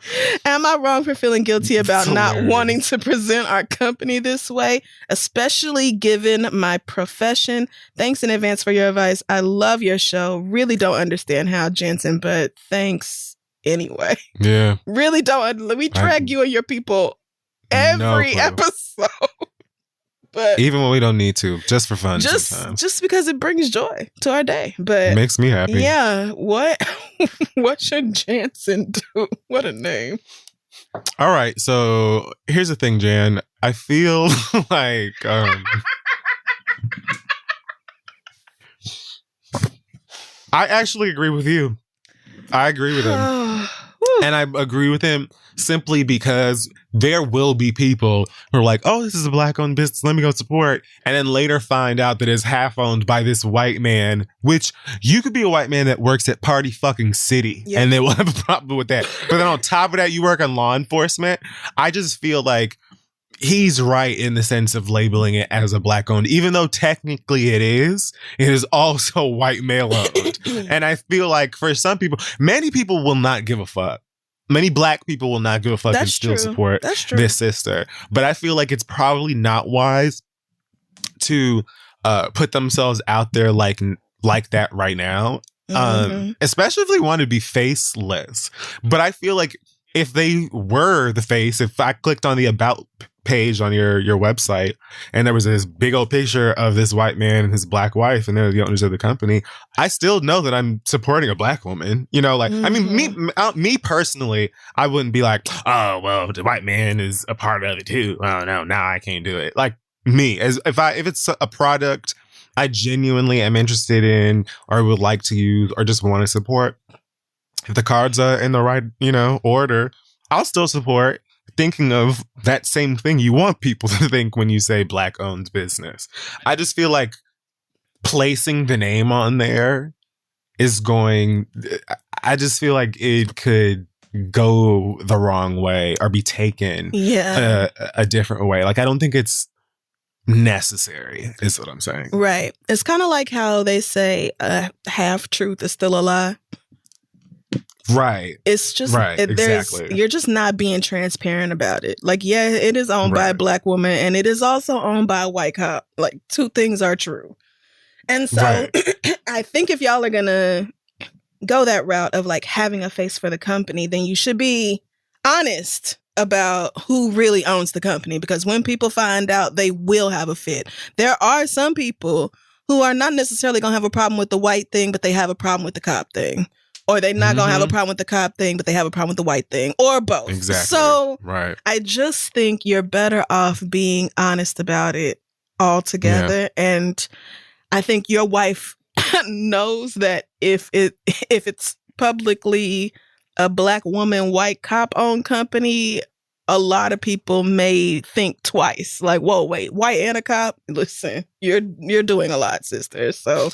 Am I wrong for feeling guilty about not wanting to present our company this way, especially given my profession? Thanks in advance for your advice. I love your show. Really don't understand how, Jensen, but thanks anyway. Yeah. Really don't. We drag you and your people every episode. But even when we don't need to, just for fun, just because it brings joy to our day. But it makes me happy. Yeah, what should Jansen do? What a name! All right, so here's the thing, Jan. I feel like I actually agree with you. I agree with him. Whew. And I agree with him simply because there will be people who are like, oh, this is a black-owned business, let me go support. And then later find out that it's half-owned by this white man, which you could be a white man that works at Party fucking City, and they will have a problem with that. But then on top of that, you work in law enforcement. I just feel like he's right in the sense of labeling it as a black-owned, even though technically it is also white male-owned. And I feel like for some people, many people will not give a fuck. Many black people will not give a fuck and still support this sister. But I feel like it's probably not wise to put themselves out there like that right now. Especially if they want to be faceless. But I feel like if they were the face, if I clicked on the About page on your website and there was this big old picture of this white man and his black wife and they're the owners of the company, I still know that I'm supporting a black woman. You know, like, I mean, me personally, I wouldn't be like, oh, well, the white man is a part of it too. Oh, no, I can't do it. Like me, as if it's a product I genuinely am interested in or would like to use or just want to support, if the cards are in the right, order, I'll still support. Thinking of that same thing you want people to think when you say black owned business. I just feel like placing the name on there I just feel like it could go the wrong way or be taken a different way. Like, I don't think it's necessary, is what I'm saying. Right. It's kind of like how they say half truth is still a lie. Right. It's just, exactly. You're just not being transparent about it. Like, yeah, it is owned by a black woman and it is also owned by a white cop. Like, two things are true. And so I think if y'all are going to go that route of like having a face for the company, then you should be honest about who really owns the company, because when people find out, they will have a fit. There are some people who are not necessarily going to have a problem with the white thing, but they have a problem with the cop thing. Or they're not going to have a problem with the cop thing, but they have a problem with the white thing. Or both. Exactly. So I just think you're better off being honest about it altogether. Yeah. And I think your wife knows that if it's publicly a black woman, white cop-owned company, a lot of people may think twice. Like, whoa, wait, white and a cop? Listen, you're doing a lot, sister. So...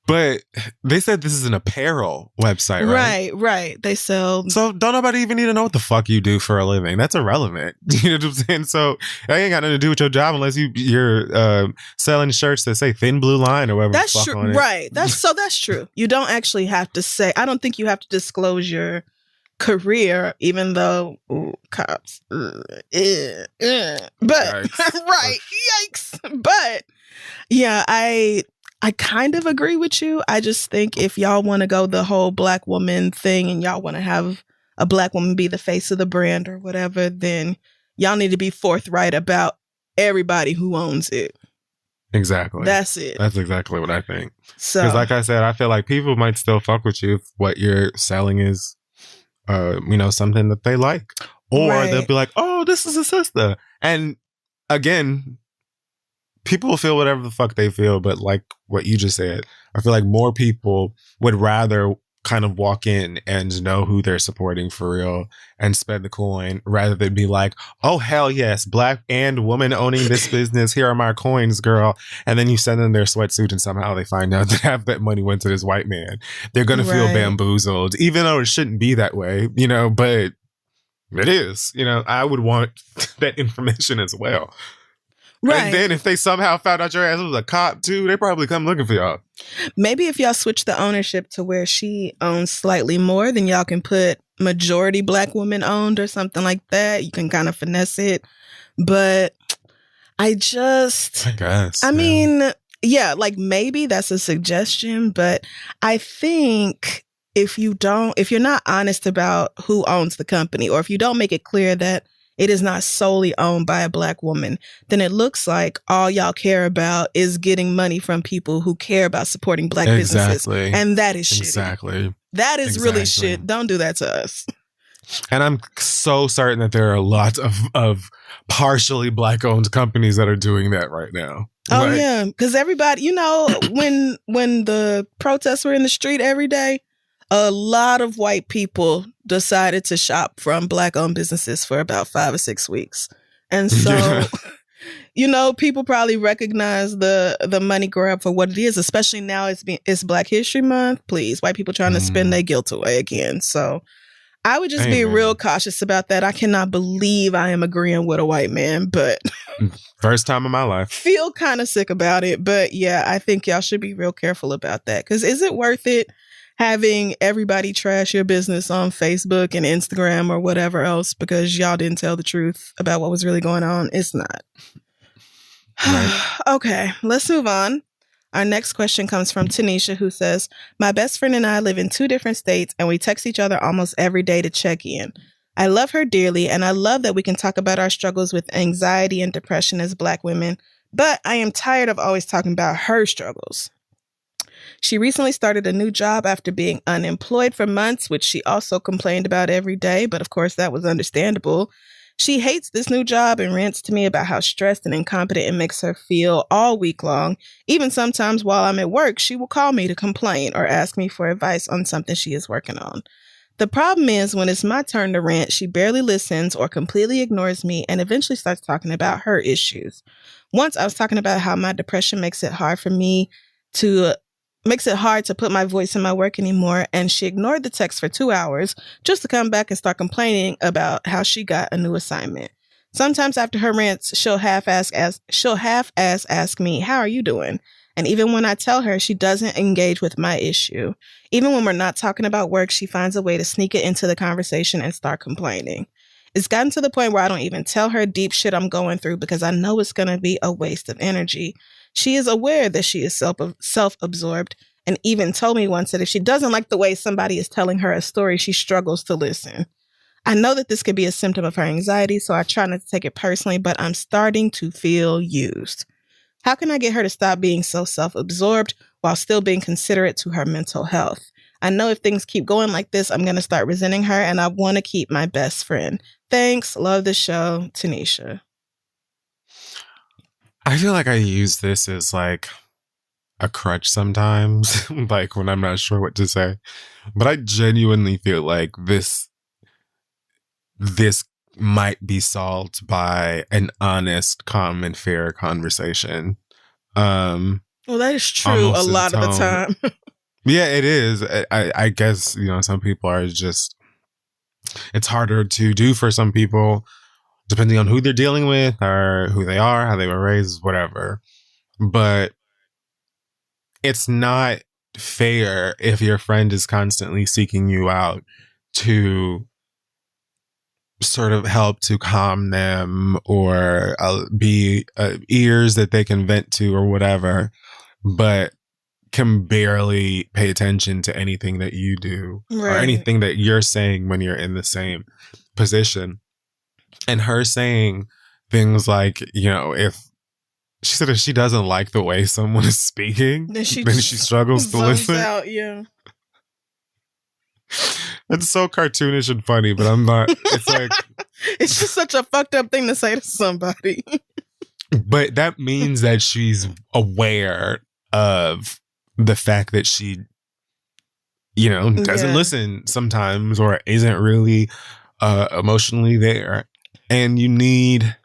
But they said this is an apparel website, right? Right. They sell... So don't nobody even need to know what the fuck you do for a living. That's irrelevant. You know what I'm saying? So that ain't got nothing to do with your job unless you're selling shirts that say Thin Blue Line or whatever. That's true. Right. That's true. You don't actually have to say... I don't think you have to disclose your career, even though... Ooh, cops. But... Yikes. Right. Yikes. But... Yeah, I kind of agree with you. I just think if y'all want to go the whole black woman thing and y'all want to have a black woman be the face of the brand or whatever, then y'all need to be forthright about everybody who owns it. Exactly. That's it. That's exactly what I think. So, because like I said, I feel like people might still fuck with you if what you're selling is, something that they like. Or they'll be like, oh, this is a sister. And again... people will feel whatever the fuck they feel, but like what you just said, I feel like more people would rather kind of walk in and know who they're supporting for real and spend the coin rather than be like, oh, hell yes, black and woman owning this business. Here are my coins, girl. And then you send them their sweatsuit and somehow they find out that half that money went to this white man. They're going to feel bamboozled, even though it shouldn't be that way, but it is. I would want that information as well. Right. And then if they somehow found out your ass was a cop too, they probably come looking for y'all. Maybe if y'all switch the ownership to where she owns slightly more, then y'all can put majority black woman owned or something like that. You can kind of finesse it. But I guess. I mean, like maybe that's a suggestion, but I think if you're not honest about who owns the company, or if you don't make it clear that it is not solely owned by a black woman, then it looks like all y'all care about is getting money from people who care about supporting black businesses. And that is shit. Exactly. That is really shit. Don't do that to us. And I'm so certain that there are a lot of partially black owned companies that are doing that right now. Oh, yeah. Because everybody, when the protests were in the street every day, a lot of white people decided to shop from Black-owned businesses for about 5 or 6 weeks. And so, people probably recognize the money grab for what it is, especially now it's Black History Month. Please, white people trying to spend their guilt away again. So I would just be real cautious about that. I cannot believe I am agreeing with a white man, but first time in my life. Feel kind of sick about it. But yeah, I think y'all should be real careful about that. Because is it worth it having everybody trash your business on Facebook and Instagram or whatever else because y'all didn't tell the truth about what was really going on? It's not. Right. Okay, let's move on. Our next question comes from Tanisha, who says, my best friend and I live in 2 different states and we text each other almost every day to check in. I love her dearly and I love that we can talk about our struggles with anxiety and depression as Black women, but I am tired of always talking about her struggles. She recently started a new job after being unemployed for months, which she also complained about every day, but of course that was understandable. She hates this new job and rants to me about how stressed and incompetent it makes her feel all week long. Even sometimes while I'm at work, she will call me to complain or ask me for advice on something she is working on. The problem is when it's my turn to rant, she barely listens or completely ignores me and eventually starts talking about her issues. Once I was talking about how my depression makes it hard to put my voice in my work anymore, and she ignored the text for 2 hours just to come back and start complaining about how she got a new assignment. Sometimes after her rants, she'll half-ass ask me, how are you doing? And even when I tell her, she doesn't engage with my issue. Even when we're not talking about work, she finds a way to sneak it into the conversation and start complaining. It's gotten to the point where I don't even tell her deep shit I'm going through because I know it's going to be a waste of energy. She is aware that she is self-absorbed and even told me once that if she doesn't like the way somebody is telling her a story, she struggles to listen. I know that this could be a symptom of her anxiety, so I try not to take it personally, but I'm starting to feel used. How can I get her to stop being so self-absorbed while still being considerate to her mental health? I know if things keep going like this, I'm going to start resenting her, and I want to keep my best friend. Thanks. Love the show. Tanisha. I feel like I use this as like a crutch sometimes, like when I'm not sure what to say. But I genuinely feel like this might be solved by an honest, calm, and fair conversation. Well, that is true a lot of the time. Yeah, it is. I guess, some people are just, it's harder to do for some people, depending on who they're dealing with or who they are, how they were raised, whatever. But it's not fair if your friend is constantly seeking you out to sort of help to calm them or be ears that they can vent to or whatever, but can barely pay attention to anything that you do or anything that you're saying when you're in the same position. And her saying things like, if she said if she doesn't like the way someone is speaking, then she struggles to listen. Out, yeah. It's so cartoonish and funny, but I'm not. It's like it's just such a fucked up thing to say to somebody. But that means that she's aware of the fact that she, doesn't listen sometimes or isn't really emotionally there, and you need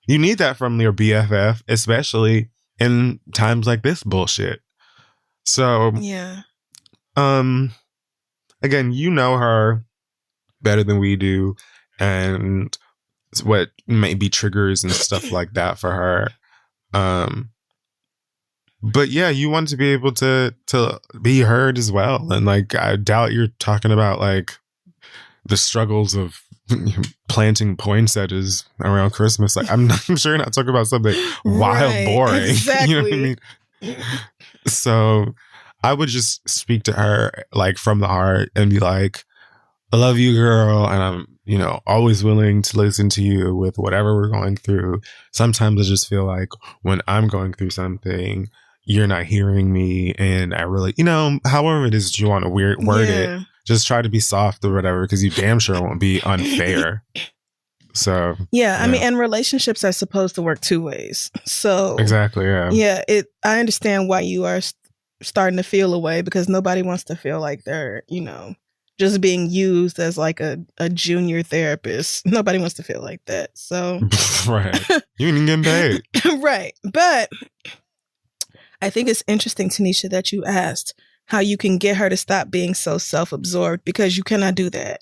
that from your BFF, especially in times like this bullshit. So yeah. Again, you know her better than we do, and what may be triggers and stuff like that for her. But yeah, you want to be able to be heard as well. And like, I doubt you're talking about like the struggles of planting poinsettias around Christmas. Like, I'm sure you're not talking about something wild, boring. Exactly. You know what I mean? So I would just speak to her like from the heart and be like, I love you, girl. And I'm, always willing to listen to you with whatever we're going through. Sometimes I just feel like when I'm going through something, you're not hearing me. And I really, however it is that you want to word it, just try to be soft or whatever, because you damn sure won't be unfair. So yeah, I mean, and relationships are supposed to work 2 ways. So exactly, yeah. Yeah, I understand why you are starting to feel away because nobody wants to feel like they're, just being used as like a junior therapist. Nobody wants to feel like that. So right. You ain't even getting paid. Right. But I think it's interesting, Tanisha, that you asked how you can get her to stop being so self-absorbed, because you cannot do that.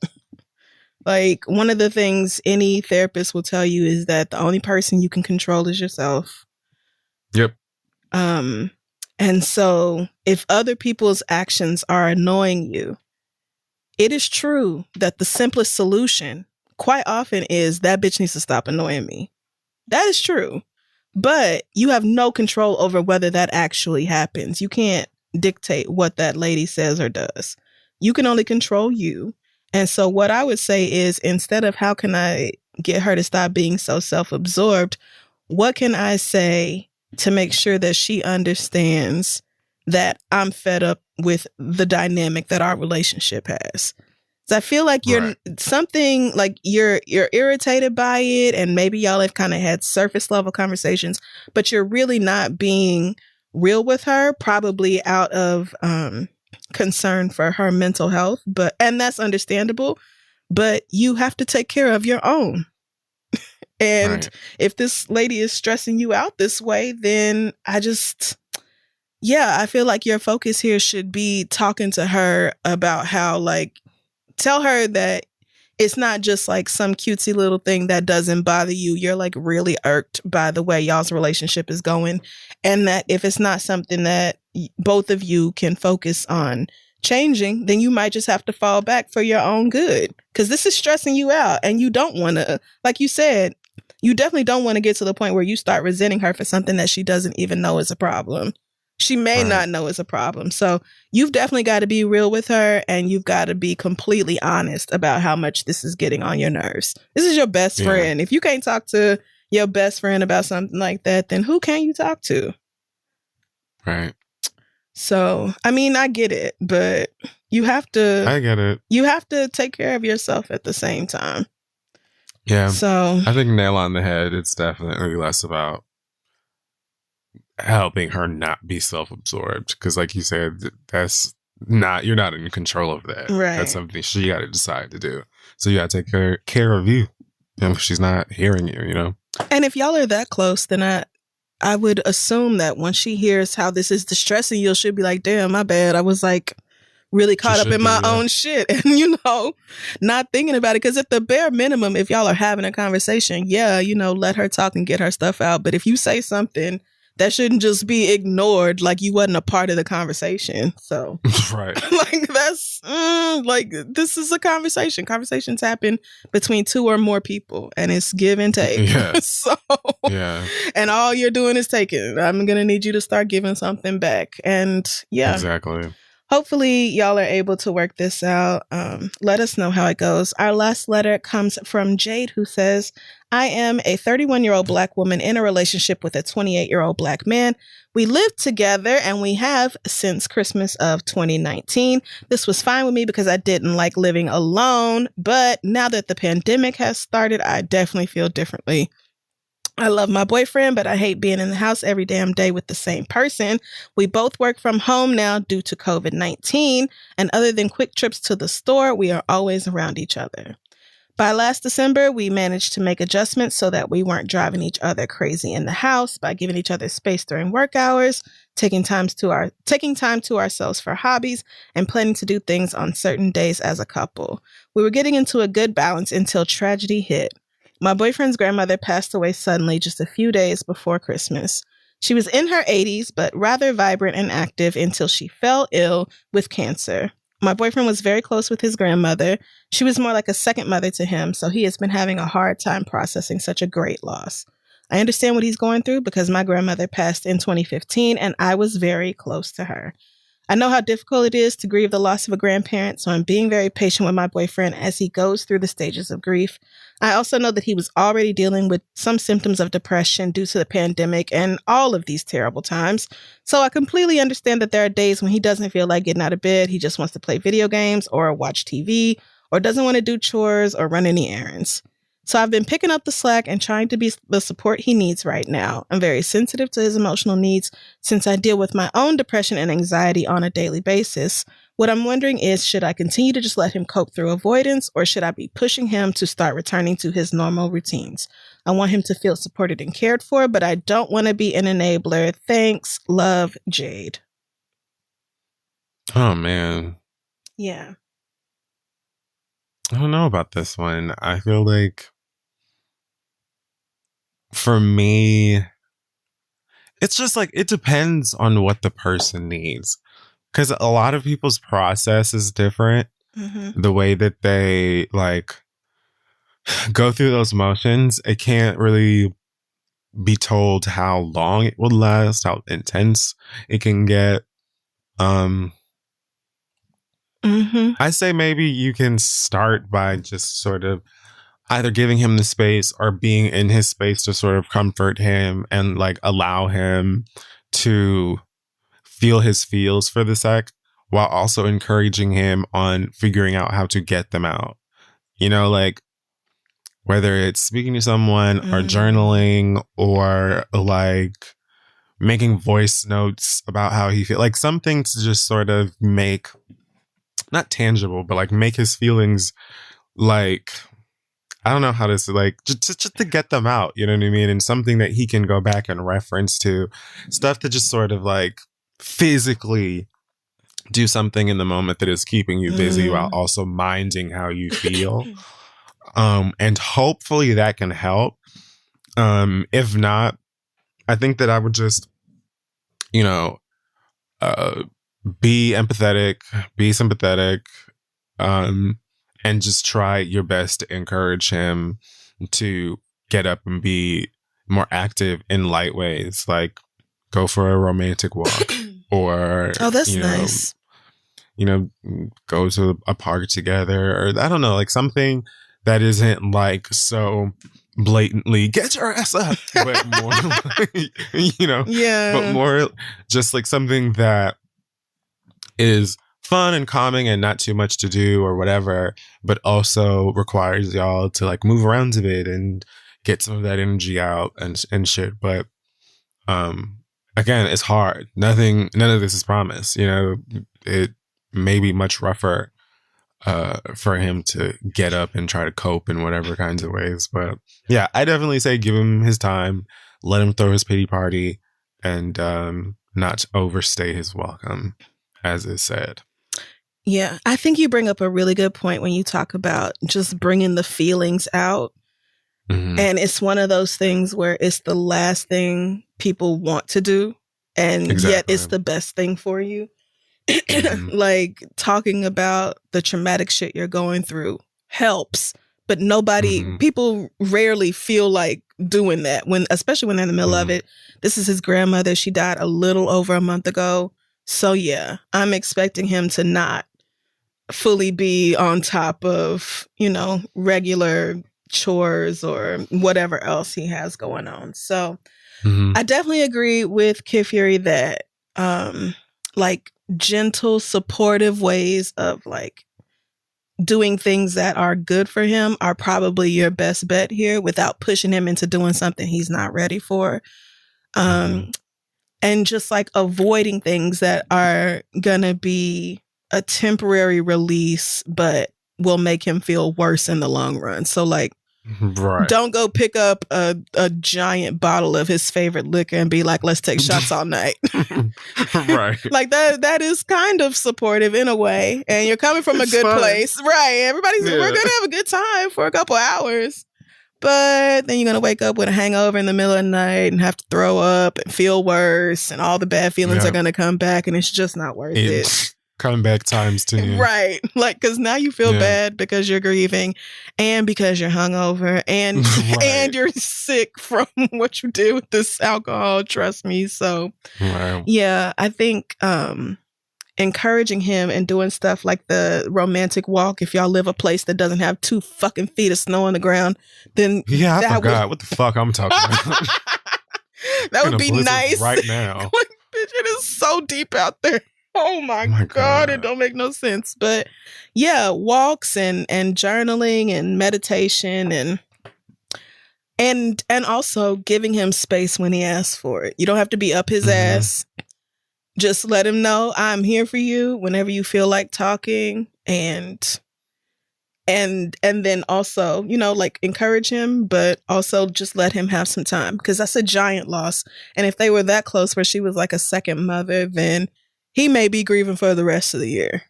Like, one of the things any therapist will tell you is that the only person you can control is yourself. Yep. And so if other people's actions are annoying you, it is true that the simplest solution quite often is that bitch needs to stop annoying me. That is true. But you have no control over whether that actually happens. You can't dictate what that lady says or does. You can only control you. And so what I would say is, instead of how can I get her to stop being so self-absorbed, what can I say to make sure that she understands that I'm fed up with the dynamic that our relationship has? So I feel like you're something like you're irritated by it, and maybe y'all have kind of had surface level conversations, but you're really not being real with her, probably out of concern for her mental health. And that's understandable, but you have to take care of your own. And if this lady is stressing you out this way, then I feel like your focus here should be talking to her about how, like, tell her that it's not just like some cutesy little thing that doesn't bother you. You're like really irked by the way y'all's relationship is going. And that if it's not something that both of you can focus on changing, then you might just have to fall back for your own good. Because this is stressing you out, and you don't want to, like you said, you definitely don't want to get to the point where you start resenting her for something that she doesn't even know is a problem. She may not know it's a problem. So you've definitely got to be real with her, and you've got to be completely honest about how much this is getting on your nerves. This is your best friend. If you can't talk to your best friend about something like that, then who can you talk to? Right. So, I mean, I get it, but you have to... I get it. You have to take care of yourself at the same time. Yeah. So I think nail on the head. It's definitely less about helping her not be self-absorbed, because like you said, you're not in control of that. Right. That's something she got to decide to do. So you got to take care of you. If she's not hearing you, And if y'all are that close, then I would assume that once she hears how this is distressing you, she'll be like, damn, my bad. I was like really caught up in my own shit and, not thinking about it. Because at the bare minimum, if y'all are having a conversation, let her talk and get her stuff out. But if you say something that shouldn't just be ignored, like you wasn't a part of the conversation. So, right. Like, that's this is a conversation. Conversations happen between two or more people, and it's give and take. Yeah. So, and all you're doing is taking. I'm going to need you to start giving something back. And exactly. Hopefully y'all are able to work this out. Let us know how it goes. Our last letter comes from Jade, who says, I am a 31-year-old Black woman in a relationship with a 28-year-old Black man. We live together, and we have since Christmas of 2019. This was fine with me because I didn't like living alone. But now that the pandemic has started, I definitely feel differently. I love my boyfriend, but I hate being in the house every damn day with the same person. We both work from home now due to COVID-19, and other than quick trips to the store, we are always around each other. By last December, we managed to make adjustments so that we weren't driving each other crazy in the house by giving each other space during work hours, taking time to ourselves for hobbies, and planning to do things on certain days as a couple. We were getting into a good balance until tragedy hit. My boyfriend's grandmother passed away suddenly just a few days before Christmas. She was in her 80s, but rather vibrant and active until she fell ill with cancer. My boyfriend was very close with his grandmother. She was more like a second mother to him, so he has been having a hard time processing such a great loss. I understand what he's going through because my grandmother passed in 2015, and I was very close to her. I know how difficult it is to grieve the loss of a grandparent, so I'm being very patient with my boyfriend as he goes through the stages of grief. I also know that he was already dealing with some symptoms of depression due to the pandemic and all of these terrible times. So I completely understand that there are days when he doesn't feel like getting out of bed. He just wants to play video games or watch TV or doesn't want to do chores or run any errands. So I've been picking up the slack and trying to be the support he needs right now. I'm very sensitive to his emotional needs since I deal with my own depression and anxiety on a daily basis. What I'm wondering is, should I continue to just let him cope through avoidance, or should I be pushing him to start returning to his normal routines? I want him to feel supported and cared for, but I don't want to be an enabler. Thanks. Love, Jade. Oh, man. Yeah. I don't know about this one. I feel like for me, it's just like, it depends on what the person needs. Because a lot of people's process is different. Mm-hmm. The way that they like go through those motions, it can't really be told how long it will last, how intense it can get. I say maybe you can start by just sort of either giving him the space or being in his space to sort of comfort him and like allow him to feel his feels for the sec, while also encouraging him on figuring out how to get them out. You know, like whether it's speaking to someone or journaling or like making voice notes about how he feels, like something to just sort of make, not tangible, but like make his feelings like, I don't know how to say, like just to get them out, you know what I mean? And something that he can go back and reference to, stuff to just sort of like physically do something in the moment that is keeping you busy while also minding how you feel. And hopefully that can help. If not, I think that I would just, you know, be empathetic, be sympathetic, and just try your best to encourage him to get up and be more active in light ways, like go for a romantic walk or, that's nice. You know, go to a park together, or I don't know, like something that isn't like so blatantly get your ass up, but more like, you know, but more just like something that is fun and calming and not too much to do or whatever, but also requires y'all to like move around a bit and get some of that energy out and shit. But again, it's hard. None of this is promised. You know, it may be much rougher for him to get up and try to cope in whatever kinds of ways. But yeah, I definitely say give him his time, let him throw his pity party, and not overstay his welcome, as is said. Yeah, I think you bring up a really good point when you talk about just bringing the feelings out. And it's one of those things where it's the last thing people want to do, and yet it's the best thing for you. Like talking about the traumatic shit you're going through helps, but people rarely feel like doing that especially when they're in the middle of it. This is his grandmother. She died a little over a month ago. So yeah, I'm expecting him to not fully be on top of, you know, regular chores or whatever else he has going on. So I definitely agree with Kid Fury that like gentle, supportive ways of like doing things that are good for him are probably your best bet here, without pushing him into doing something he's not ready for. And just like avoiding things that are gonna be a temporary release, but will make him feel worse in the long run. So like, don't go pick up a giant bottle of his favorite liquor and be like, let's take shots all night. Right. Like that is kind of supportive in a way. And you're coming from a good place. Right. We're going to have a good time for a couple hours. But then you're going to wake up with a hangover in the middle of the night and have to throw up and feel worse. And all the bad feelings are going to come back, and it's just not worth it. Comeback times 10. Right. Like, because now you feel bad because you're grieving and because you're hungover and and you're sick from what you did with this alcohol. Trust me. So, yeah, I think encouraging him and doing stuff like the romantic walk, if y'all live a place that doesn't have 2 fucking feet of snow on the ground, then I forgot what the fuck I'm talking about. That would be nice right now. Like, bitch, it is so deep out there. Oh my God, it don't make no sense. But yeah, walks and journaling and meditation and And also giving him space when he asks for it. You don't have to be up his ass. Just let him know I'm here for you whenever you feel like talking, and then also, you know, like encourage him, but also just let him have some time, because that's a giant loss. And if they were that close where she was like a second mother, then he may be grieving for the rest of the year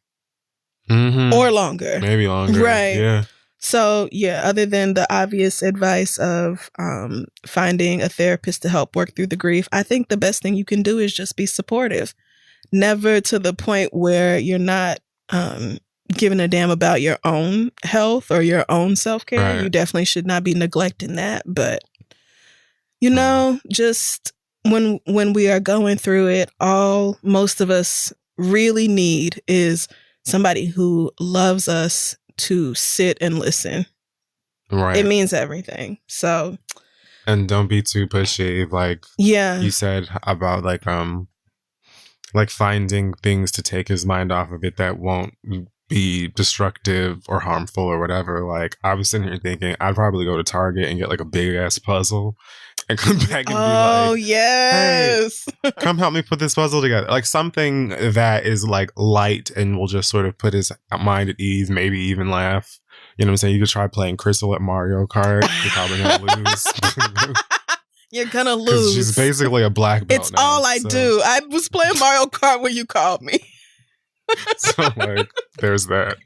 or longer. Maybe longer. Right. Yeah. So, yeah, other than the obvious advice of finding a therapist to help work through the grief, I think the best thing you can do is just be supportive. Never to the point where you're not giving a damn about your own health or your own self-care. Right. You definitely should not be neglecting that. But, you know, just when we are going through it, most of us really need is somebody who loves us to sit and listen. Right. It means everything. So. And don't be too pushy. Like you said about like finding things to take his mind off of it that won't be destructive or harmful or whatever. Like, I was sitting here thinking I'd probably go to Target and get like a big ass puzzle and come back and be like, oh yes, hey, come help me put this puzzle together. Like something that is like light and will just sort of put his mind at ease, maybe even laugh. You know what I'm saying? You could try playing Crystal at Mario Kart. You're probably gonna lose. You're gonna lose. She's basically a black belt. It's now, all I do. I was playing Mario Kart when you called me. So like, there's that.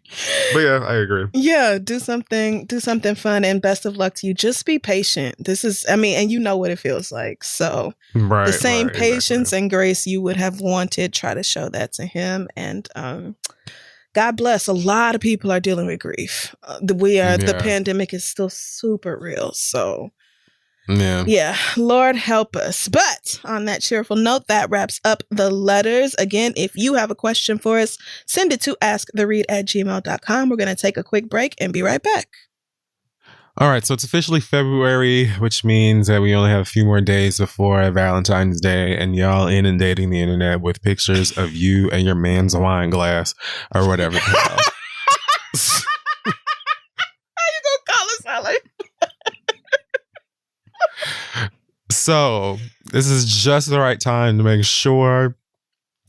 But yeah, I agree. Yeah, do something fun, and best of luck to you. Just be patient. This is, I mean, and you know what it feels like. So the same patience and grace you would have wanted, try to show that to him. And God bless. A lot of people are dealing with grief. The pandemic is still super real. So yeah, Lord help us. But on that cheerful note, that wraps up the letters. Again, if you have a question for us, send it to asktheread@gmail.com. We're going to take a quick break and be right back. All right, so it's officially February, which means that we only have a few more days before Valentine's Day, and y'all inundating the internet with pictures of you and your man's wine glass or whatever the hell. How you gonna call us, Alex? So this is just the right time to make sure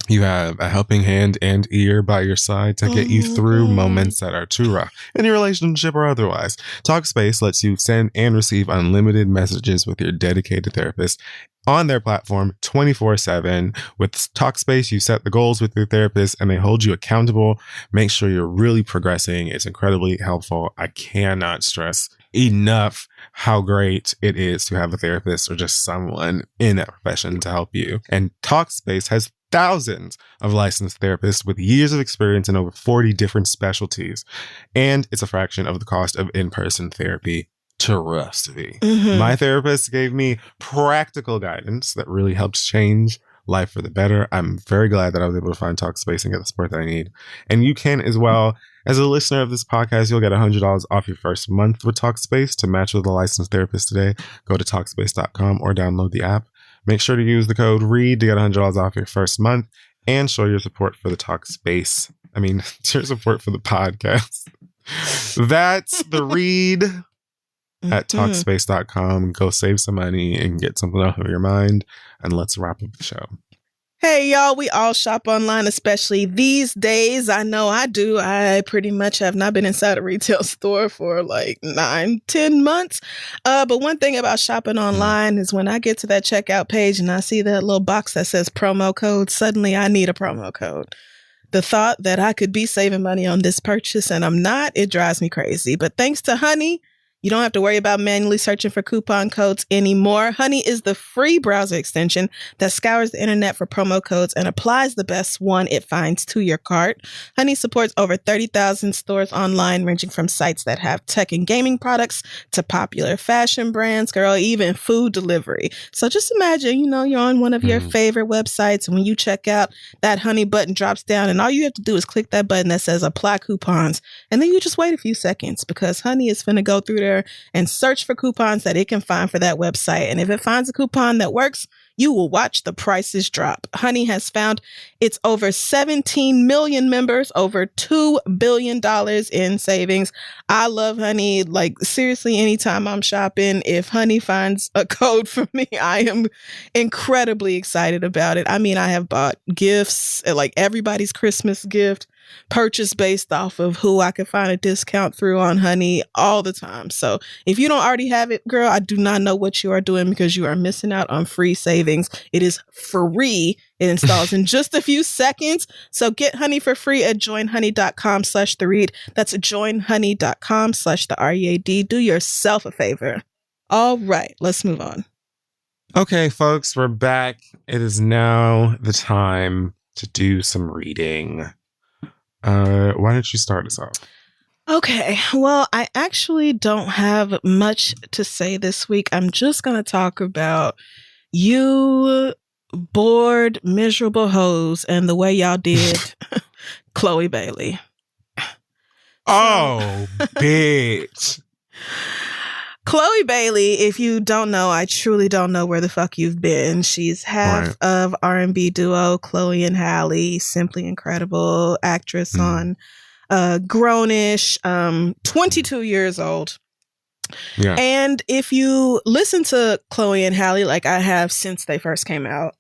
you have a helping hand and ear by your side to get you through moments that are too rough in your relationship or otherwise. Talkspace lets you send and receive unlimited messages with your dedicated therapist on their platform 24/7. With Talkspace, you set the goals with your therapist and they hold you accountable. Make sure you're really progressing. It's incredibly helpful. I cannot stress enough how great it is to have a therapist or just someone in that profession to help you. And Talkspace has thousands of licensed therapists with years of experience in over 40 different specialties. And it's a fraction of the cost of in-person therapy. Trust me. My therapist gave me practical guidance that really helped change life for the better. I'm very glad that I was able to find Talkspace and get the support that I need. And you can as well. As a listener of this podcast, you'll get $100 off your first month with Talkspace. To match with a licensed therapist today, go to Talkspace.com or download the app. Make sure to use the code READ to get $100 off your first month and show your support for the Talkspace. I mean, your support for the podcast. That's the READ at Talkspace.com. Go save some money and get something off of your mind. And let's wrap up the show. Hey, y'all, we all shop online, especially these days. I know I do. I pretty much have not been inside a retail store for like 9-10 months. But one thing about shopping online is when I get to that checkout page and I see that little box that says promo code, suddenly I need a promo code. The thought that I could be saving money on this purchase and I'm not, it drives me crazy. But thanks to Honey, you don't have to worry about manually searching for coupon codes anymore. Honey is the free browser extension that scours the internet for promo codes and applies the best one it finds to your cart. Honey supports over 30,000 stores online, ranging from sites that have tech and gaming products to popular fashion brands, girl, even food delivery. So just imagine, you're on one of your favorite websites, and when you check out, that Honey button drops down, and all you have to do is click that button that says apply coupons. And then you just wait a few seconds because Honey is finna go through there and search for coupons that it can find for that website. And if it finds a coupon that works, you will watch the prices drop. Honey has found its over 17 million members, over $2 billion in savings. I love Honey. Like, seriously, anytime I'm shopping, if Honey finds a code for me, I am incredibly excited about it. I mean, I have bought gifts, like everybody's Christmas gift, purchase based off of who I could find a discount through on Honey all the time. So if you don't already have it, girl, I do not know what you are doing, because you are missing out on free savings. It is free. It installs in just a few seconds. So get Honey for free at joinhoney.com/theread. That's joinhoney.com/theread. Do yourself a favor. All right, let's move on. Okay, folks, we're back. It is now the time to do some reading. Why don't you start us off? Okay, well, I actually don't have much to say this week. I'm just going to talk about you bored, miserable hoes and the way y'all did Chloe Bailey. Oh, bitch. Chloe Bailey, if you don't know, I truly don't know where the fuck you've been. She's half of R&B duo Chloe and Halle, simply incredible actress on Grownish, 22 years old. Yeah. And if you listen to Chloe and Halle like I have since they first came out,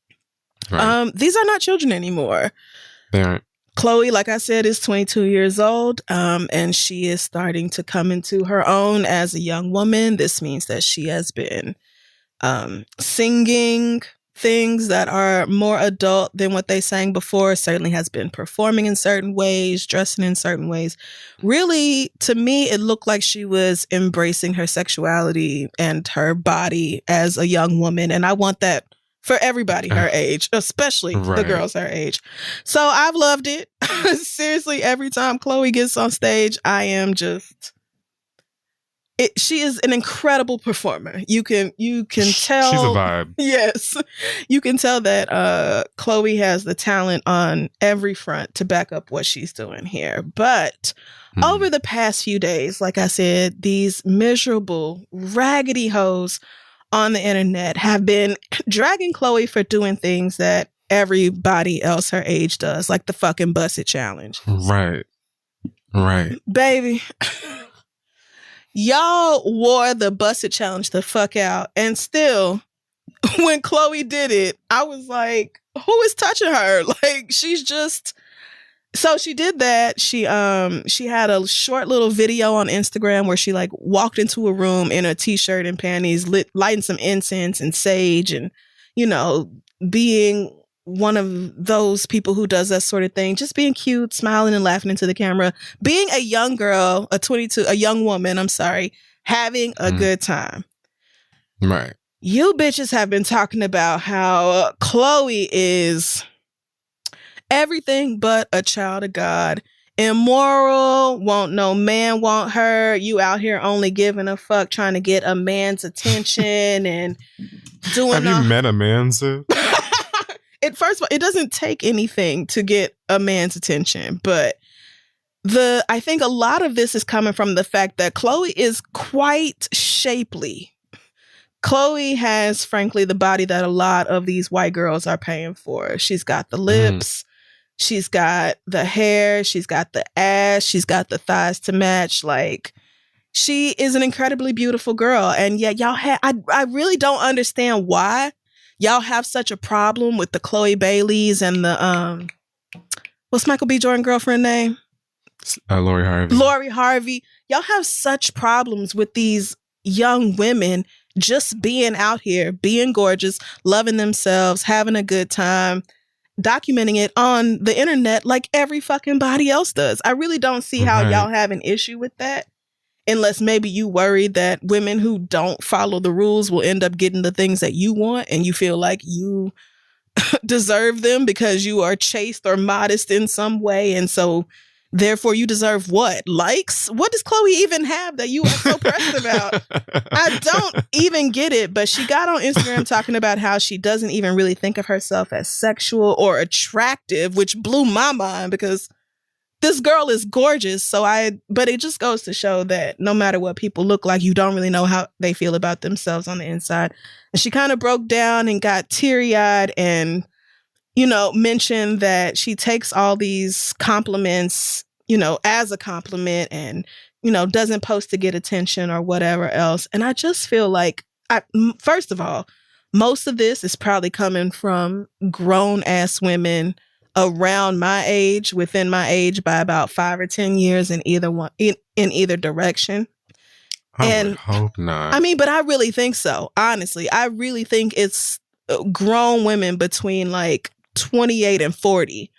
these are not children anymore. They aren't. Chloe, like I said, is 22 years old, and she is starting to come into her own as a young woman. This means that she has been singing things that are more adult than what they sang before, certainly has been performing in certain ways, dressing in certain ways. Really, to me, it looked like she was embracing her sexuality and her body as a young woman, and I want that for everybody her age, especially the girls her age. So I've loved it. Seriously, every time Chloe gets on stage, I am just... she is an incredible performer. You can tell... She's a vibe. Yes. You can tell that Chloe has the talent on every front to back up what she's doing here. But over the past few days, like I said, these miserable, raggedy hoes on the internet have been dragging Chloe for doing things that everybody else her age does, like the fucking Bust It challenge. Right. Baby, y'all wore the Bust It challenge the fuck out. And still, when Chloe did it, I was like, who is touching her? Like, she's just... So she did that. She had a short little video on Instagram where she like walked into a room in a t-shirt and panties, lighting some incense and sage, and, you know, being one of those people who does that sort of thing, just being cute, smiling and laughing into the camera, being a young girl, a young woman, I'm sorry, having a good time. Right. You bitches have been talking about how Chloe is everything but a child of God. Immoral, won't no man want her. You out here only giving a fuck, trying to get a man's attention and doing... Have you met a man, Sid? First of all, it doesn't take anything to get a man's attention, but I think a lot of this is coming from the fact that Chloe is quite shapely. Chloe has, frankly, the body that a lot of these white girls are paying for. She's got the lips. She's got the hair, she's got the ass, she's got the thighs to match. Like, she is an incredibly beautiful girl. And yet y'all I really don't understand why y'all have such a problem with the Chloe Baileys and the, what's Michael B. Jordan girlfriend name? Lori Harvey. Lori Harvey. Y'all have such problems with these young women just being out here, being gorgeous, loving themselves, having a good time, documenting it on the internet like every fucking body else does. I really don't see how y'all have an issue with that, unless maybe you worry that women who don't follow the rules will end up getting the things that you want and you feel like you deserve them because you are chaste or modest in some way, and so therefore you deserve what? Likes? What does Chloe even have that you are so pressed about? I don't even get it, but she got on Instagram talking about how she doesn't even really think of herself as sexual or attractive, which blew my mind because this girl is gorgeous. But it just goes to show that no matter what people look like, you don't really know how they feel about themselves on the inside. And she kind of broke down and got teary-eyed and, mentioned that she takes all these compliments, as a compliment and, doesn't post to get attention or whatever else. And I just feel like, first of all, most of this is probably coming from grown-ass women around my age, within my age by about 5 or 10 years in either direction. I would hope not. I mean, but I really think so. Honestly, I really think it's grown women between like 28 and 40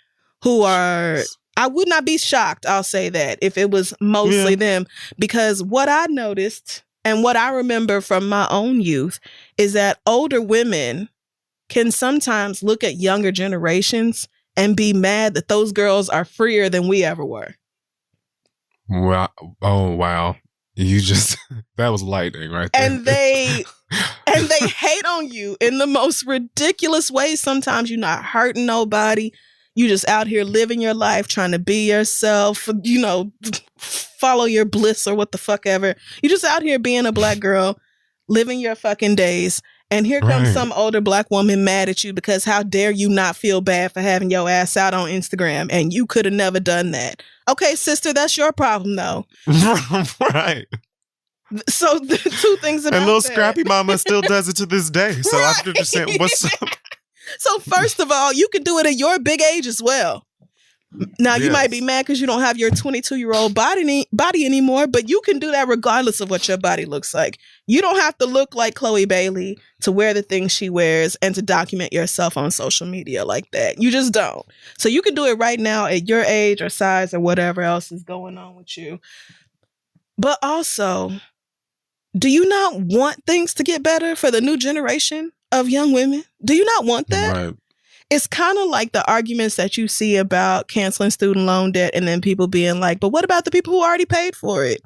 who are, I would not be shocked, I'll say that, if it was mostly them, because what I noticed and what I remember from my own youth is that older women can sometimes look at younger generations and be mad that those girls are freer than we ever were. Well, oh, wow. You just, that was lightning right there. And they hate on you in the most ridiculous ways. Sometimes you're not hurting nobody. You just out here living your life, trying to be yourself, follow your bliss or what the fuck ever. You're just out here being a black girl, living your fucking days. And here comes some older black woman mad at you because how dare you not feel bad for having your ass out on Instagram and you could have never done that. Okay, sister, that's your problem though. Right. So the two things about and little that. Scrappy Mama still does it to this day. So I have to understand what's up. So first of all, you can do it at your big age as well. Now, you might be mad because you don't have your 22-year-old body anymore, but you can do that regardless of what your body looks like. You don't have to look like Chloe Bailey to wear the things she wears and to document yourself on social media like that. You just don't. So you can do it right now at your age or size or whatever else is going on with you. But also, do you not want things to get better for the new generation of young women? Do you not want that? Right. It's kind of like the arguments that you see about canceling student loan debt and then people being like, but what about the people who already paid for it?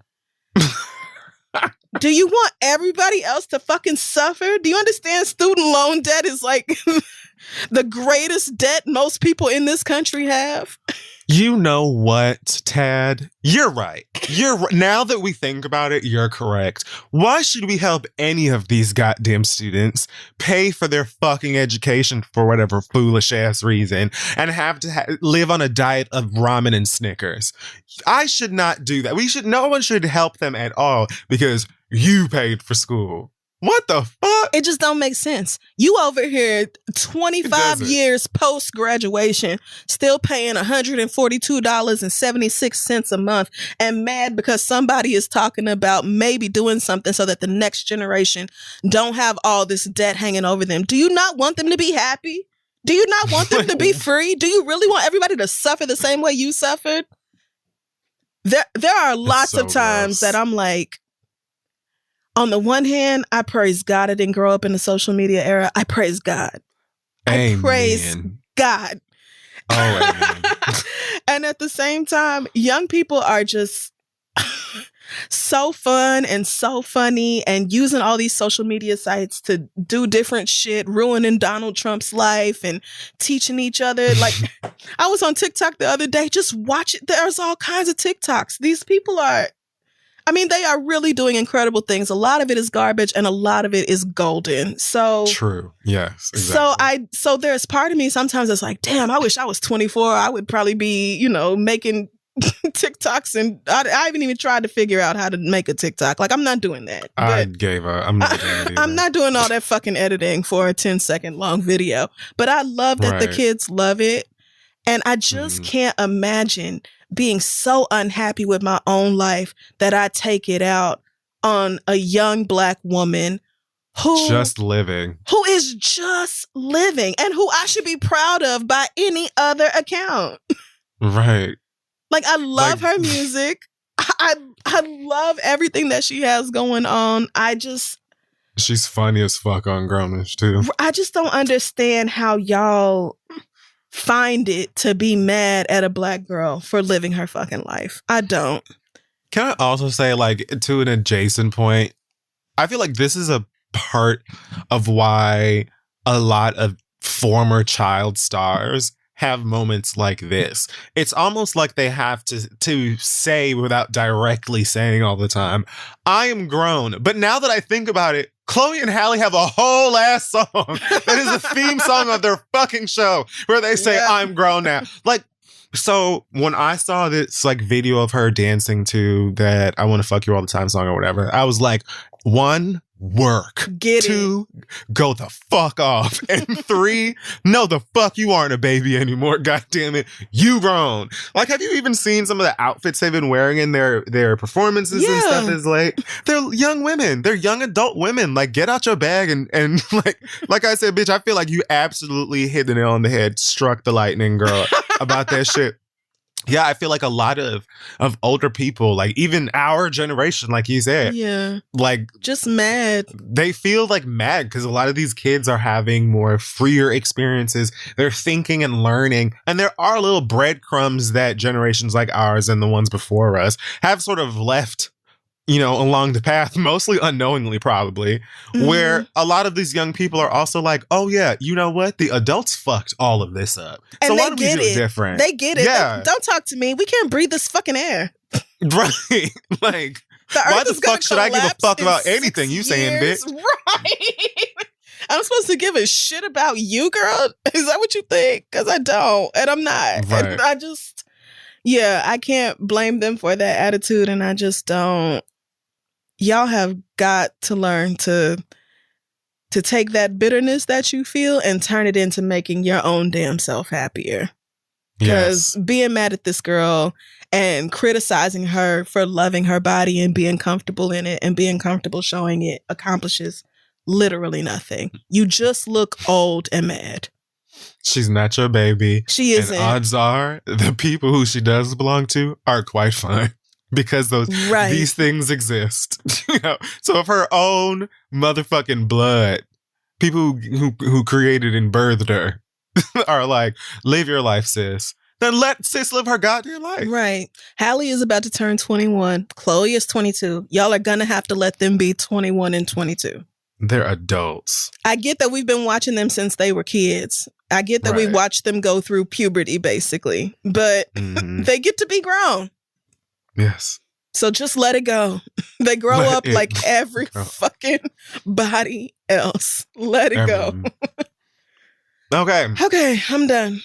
Do you want everybody else to fucking suffer? Do you understand student loan debt is like the greatest debt most people in this country have? You know what, Tad? You're right. Now that we think about it, you're correct. Why should we help any of these goddamn students pay for their fucking education for whatever foolish ass reason and have to live on a diet of ramen and Snickers? I should not do that. No one should help them at all because you paid for school. What the fuck? It just don't make sense. You over here 25 years post-graduation, still paying $142.76 a month and mad because somebody is talking about maybe doing something so that the next generation don't have all this debt hanging over them. Do you not want them to be happy? Do you not want them to be free? Do you really want everybody to suffer the same way you suffered? There are lots of times that I'm like, on the one hand, I praise God I didn't grow up in the social media era. I praise God. Amen. I praise God. Oh, amen. And at the same time, young people are just so fun and so funny and using all these social media sites to do different shit, ruining Donald Trump's life and teaching each other. Like, I was on TikTok the other day. Just watch it. There's all kinds of TikToks. These people are... they are really doing incredible things. A lot of it is garbage and a lot of it is golden. So true. Yes. Exactly. So there's part of me sometimes it's like, damn, I wish I was 24. I would probably be, making TikToks and I haven't even tried to figure out how to make a TikTok. Like, I'm not doing that. I gave up. I'm not doing it either. I'm not doing all that fucking editing for a 10-second long video. But I love that the kids love it. And I just can't imagine being so unhappy with my own life that I take it out on a young black woman who is just living and who I should be proud of by any other account. Right. Like, I love her music. I love everything that she has going on. She's funny as fuck on Grownish too. I just don't understand how y'all find it to be mad at a black girl for living her fucking life. I don't. Can I also say, like, to an adjacent point, I feel like this is a part of why a lot of former child stars have moments like this. It's almost like they have to say without directly saying all the time, I am grown. But now that I think about it, Chloe and Halle have a whole ass song that is a theme song of their fucking show where they say, I'm grown now. Like, so when I saw this like video of her dancing to that I Want to Fuck You All the Time song or whatever, I was like, 1, work. Get 2, go the fuck off. And 3, no, the fuck you aren't a baby anymore. God damn it. You grown. Like, have you even seen some of the outfits they've been wearing in their performances and stuff? Is like, they're young women. They're young adult women. Like, get out your bag and like I said, bitch, I feel like you absolutely hit the nail on the head, struck the lightning, girl, about that shit. Yeah, I feel like a lot of older people, like even our generation, like you said, like just mad. They feel like mad because a lot of these kids are having more freer experiences. They're thinking and learning. And there are little breadcrumbs that generations like ours and the ones before us have sort of left, you know, along the path, mostly unknowingly, probably, where a lot of these young people are also like, oh, yeah, you know what? The adults fucked all of this up. And so why do we do it different? They get it. Yeah. Don't talk to me. We can't breathe this fucking air. Right. Like, why the fuck should I give a fuck about anything you saying, bitch? Right. I'm supposed to give a shit about you, girl? Is that what you think? Because I don't. And I'm not. Right. And I can't blame them for that attitude. And I just don't. Y'all have got to learn to take that bitterness that you feel and turn it into making your own damn self happier. Because being mad at this girl and criticizing her for loving her body and being comfortable in it and being comfortable showing it accomplishes literally nothing. You just look old and mad. She's not your baby. She isn't. And odds are the people who she does belong to are quite fine. Because these things exist. You know? So if her own motherfucking blood, people who created and birthed her are like, live your life, sis. Then let sis live her goddamn life. Right. Halle is about to turn 21. Chloe is 22. Y'all are going to have to let them be 21 and 22. They're adults. I get that we've been watching them since they were kids. I get that we watched them go through puberty, basically. But they get to be grown. Yes. So just let it go. They grow up like every fucking body else. Let it go. Okay, I'm done.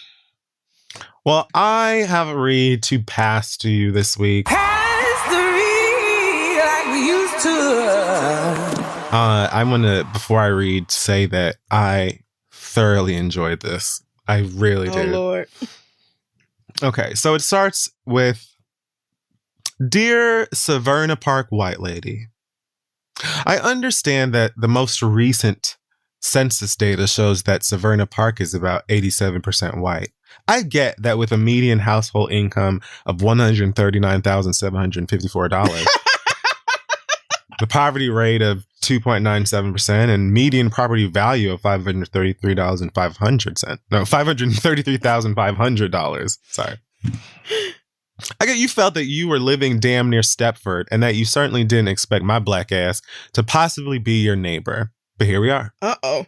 Well, I have a read to pass to you this week. Pass the read like we used to. I'm going to, before I read, say that I thoroughly enjoyed this. I really did. Oh, Lord. Okay, so it starts with, Dear Severna Park White Lady, I understand that the most recent census data shows that Severna Park is about 87% white. I get that with a median household income of $139,754, the poverty rate of 2.97%, and median property value of $533,500. Sorry. I get you felt that you were living damn near Stepford and that you certainly didn't expect my black ass to possibly be your neighbor. But here we are. Uh-oh.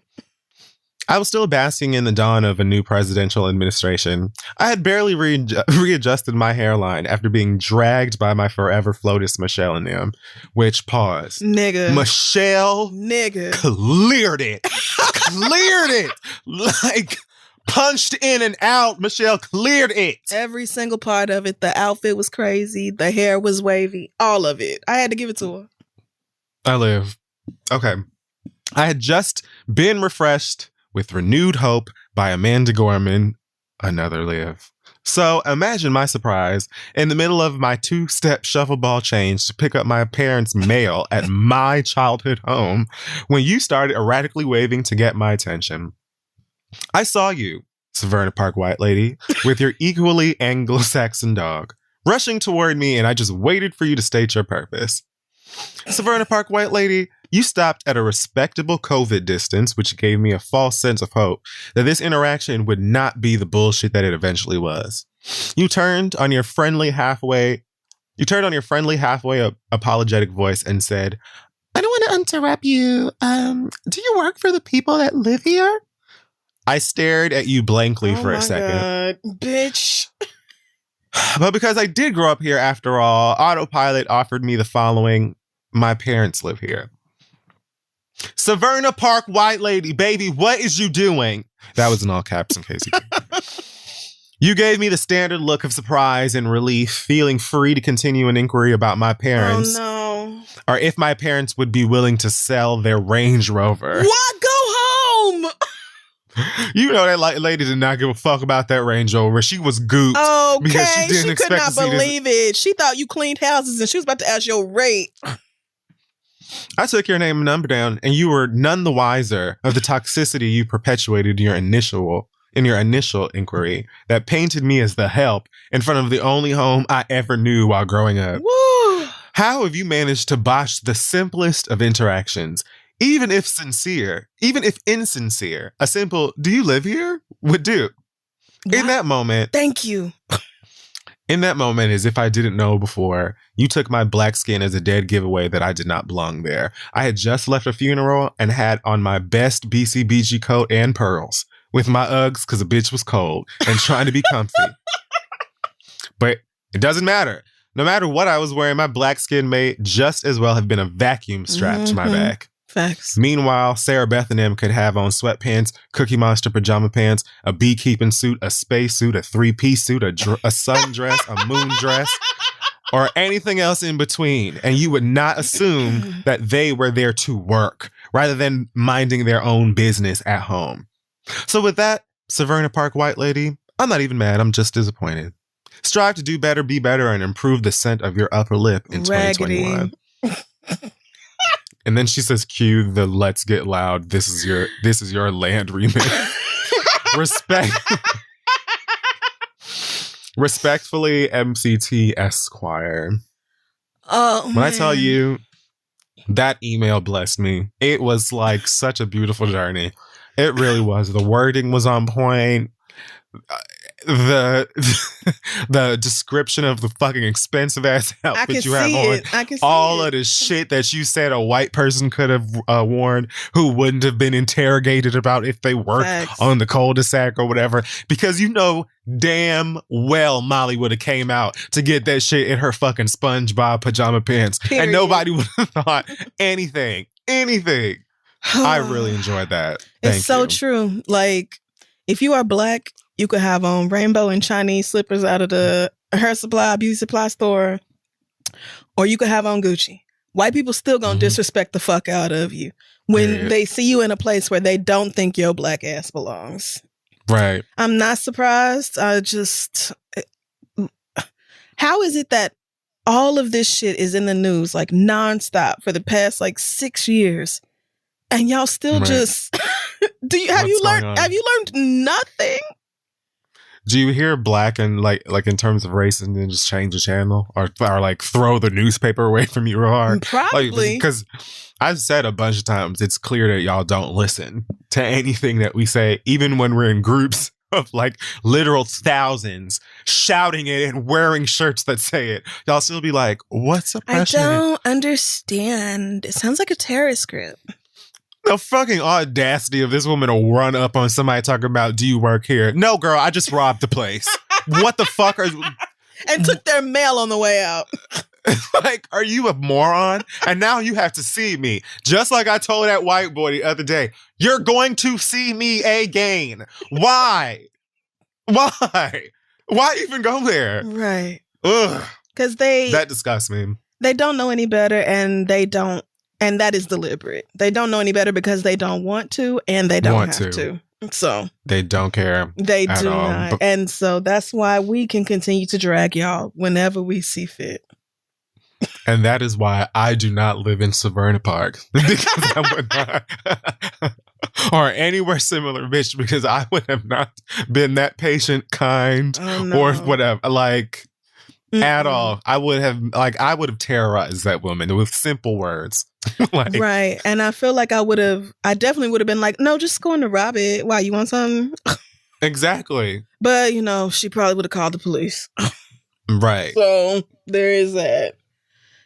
I was still basking in the dawn of a new presidential administration. I had barely readjusted my hairline after being dragged by my forever FLOTUS Michelle and them, which, pause. Nigga. Michelle. Nigga. Cleared it. Cleared it. Like, punched in and out. Michelle cleared it. Every single part of it. The outfit was crazy. The hair was wavy. All of it. I had to give it to her. I live. Okay. I had just been refreshed with renewed hope by Amanda Gorman, another Liv. So imagine my surprise in the middle of my two-step shuffle ball change to pick up my parents' mail at my childhood home when you started erratically waving to get my attention. I saw you, Severna Park White Lady, with your equally Anglo-Saxon dog, rushing toward me, and I just waited for you to state your purpose. Severna Park White Lady, you stopped at a respectable COVID distance, which gave me a false sense of hope that this interaction would not be the bullshit that it eventually was. You turned on your friendly halfway apologetic voice and said, I don't want to interrupt you. Do you work for the people that live here? I stared at you blankly for a second. God, bitch. But because I did grow up here after all, Autopilot offered me the following. My parents live here. Severna Park White Lady, baby, what is you doing? That was in all caps in case you didn't. You gave me the standard look of surprise and relief, feeling free to continue an inquiry about my parents. Oh, no. Or if my parents would be willing to sell their Range Rover. What? Go home! You know that lady did not give a fuck about that Range Rover. She was gooped. Okay, because she didn't could not believe it. She thought you cleaned houses and she was about to ask your rate. I took your name and number down, and you were none the wiser of the toxicity you perpetuated in your initial inquiry that painted me as the help in front of the only home I ever knew while growing up. Woo. How have you managed to botch the simplest of interactions? Even if insincere, a simple, do you live here? Would do. What? In that moment. Thank you. In that moment, as if I didn't know before, you took my black skin as a dead giveaway that I did not belong there. I had just left a funeral and had on my best BCBG coat and pearls with my Uggs because a bitch was cold and trying to be comfy. But it doesn't matter. No matter what I was wearing, my black skin may just as well have been a vacuum strapped to my back. Facts. Meanwhile, Sarah Beth and them could have on sweatpants, Cookie Monster pajama pants, a beekeeping suit, a space suit, a three-piece suit, a sundress, a moon dress, or anything else in between. And you would not assume that they were there to work rather than minding their own business at home. So with that, Severna Park White Lady, I'm not even mad. I'm just disappointed. Strive to do better, be better, and improve the scent of your upper lip in 2021. And then she says, cue the Let's Get Loud. This is your land remix. Respectfully, MCT Esquire. Oh, when I tell you, that email blessed me. It was like such a beautiful journey. It really was. The wording was on point. The description of the fucking expensive ass outfit you have on. I can see all of the shit that you said a white person could have worn who wouldn't have been interrogated about if they worked on the cul-de-sac or whatever. Because you know damn well Molly would have came out to get that shit in her fucking SpongeBob pajama pants. Period. And nobody would have thought anything. I really enjoyed that. It's so true. Like, if you are black, you could have on rainbow and Chinese slippers out of the hair supply, beauty supply store, or you could have on Gucci. White people still gonna disrespect the fuck out of you when they see you in a place where they don't think your black ass belongs. Right. I'm not surprised. How is it that all of this shit is in the news like nonstop for the past like 6 years, and y'all still just have you learned nothing? Do you hear black and like in terms of race and then just change the channel or like throw the newspaper away from you real hard? Probably. Because I've said a bunch of times, it's clear that y'all don't listen to anything that we say, even when we're in groups of like literal thousands shouting it and wearing shirts that say it. Y'all still be like, what's oppression? I don't understand. It sounds like a terrorist group. The fucking audacity of this woman to run up on somebody talking about, do you work here? No, girl, I just robbed the place. What the fuck are... And took their mail on the way out. Like, are you a moron? And now you have to see me. Just like I told that white boy the other day, you're going to see me again. Why? Why even go there? Right. Ugh. Because that disgusts me. They don't know any better, and that is deliberate. They don't know any better because they don't want to, and they don't have to. So they don't care. They do not. And so that's why we can continue to drag y'all whenever we see fit. And that is why I do not live in Severna Park. Because I would not. Or anywhere similar, bitch, because I would have not been that patient, kind, or whatever. Like, at all. I would have terrorized that woman with simple words. Like, right. And I feel like I definitely would have been like, no, just going to rob it. Why, you want something? Exactly. But, she probably would have called the police. Right. So there is that.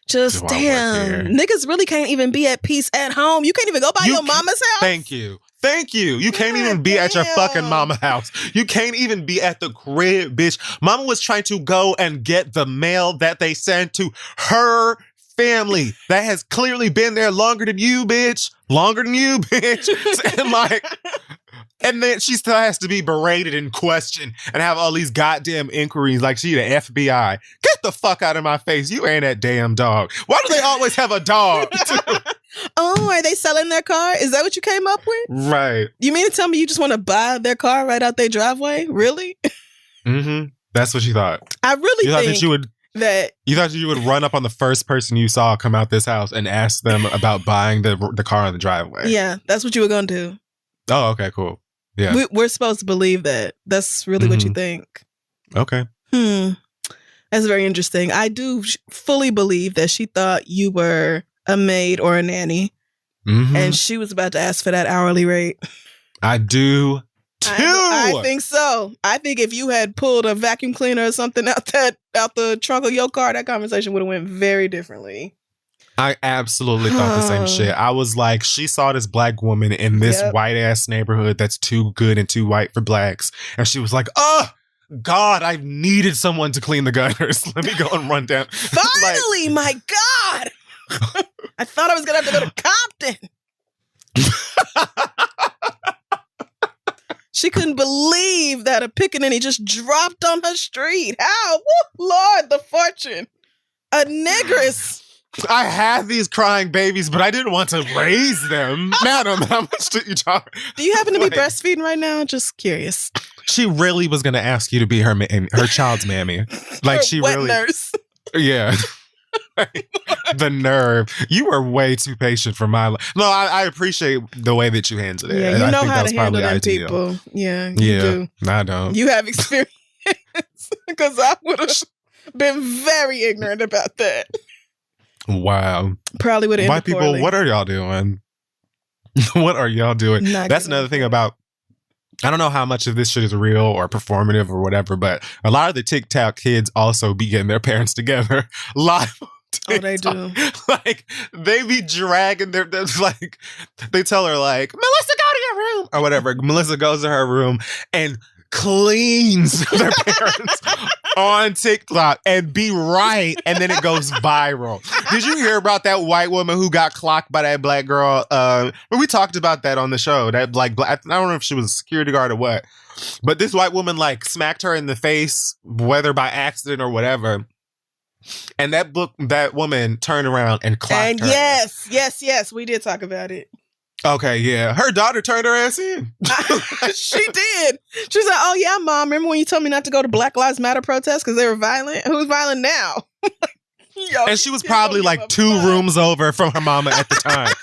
Just damn. Niggas really can't even be at peace at home. You can't even go by your mama's house. Thank you. Thank you. You can't even be at your fucking mama house. You can't even be at the crib, bitch. Mama was trying to go and get the mail that they sent to her family that has clearly been there longer than you, bitch. Longer than you, bitch. And then she still has to be berated and questioned and have all these goddamn inquiries like she the FBI. Get the fuck out of my face. You ain't that damn dog. Why do they always have a dog? Oh, are they selling their car? Is that what you came up with? Right. You mean to tell me you just want to buy their car right out their driveway? Really? Mm-hmm. That's what you thought. I really thought think that you would run up on the first person you saw come out this house and ask them about buying the car on the driveway. Yeah, that's what you were going to do. Oh, okay, cool. Yeah. We're supposed to believe that. That's really what you think. Okay. That's very interesting. I do fully believe that she thought you were a maid or a nanny. And she was about to ask for that hourly rate. I do too. I think so. I think if you had pulled a vacuum cleaner or something out the trunk of your car, that conversation would have went very differently. I absolutely thought the same shit. I was like, she saw this black woman in this white ass neighborhood that's too good and too white for blacks. And she was like, oh, God, I've needed someone to clean the gutters. Let me go and run down. Finally, my God. I thought I was going to have to go to Compton. She couldn't believe that a pickaninny just dropped on her street. How? Woo, Lord, the fortune. A negress. I had these crying babies, but I didn't want to raise them. Madam, how much did you charge? Do you happen to be breastfeeding right now? Just curious. She really was going to ask you to be her child's mammy. Like she wet really. Nurse. Yeah. The nerve. You were way too patient for my life. No, I appreciate the way that you handled it. Yeah, you know how to handle them people. Yeah, you do. I don't. You have experience. Because I would have been very ignorant about that. Wow. Probably would have. White people, poorly. what are y'all doing? What are y'all doing? That's another thing about, I don't know how much of this shit is real or performative or whatever, but a lot of the TikTok kids also be getting their parents together live. Oh, they do. Like, they be dragging their, like, they tell her, like, Melissa, go to your room, or whatever. Melissa goes to her room and cleans their parents on TikTok and be right, and then it goes viral. Did you hear about that white woman who got clocked by that black girl? We talked about that on the show. That black, I don't know if she was a security guard or what, but this white woman like smacked her in the face, whether by accident or whatever. And that woman turned around and clocked her. Yes, we did talk about it. Okay, yeah. Her daughter turned her ass in. She did. She was like, oh yeah, Mom, remember when you told me not to go to Black Lives Matter protests because they were violent? Who's violent now? Yo, and she was probably like 2 rooms over from her mama at the time.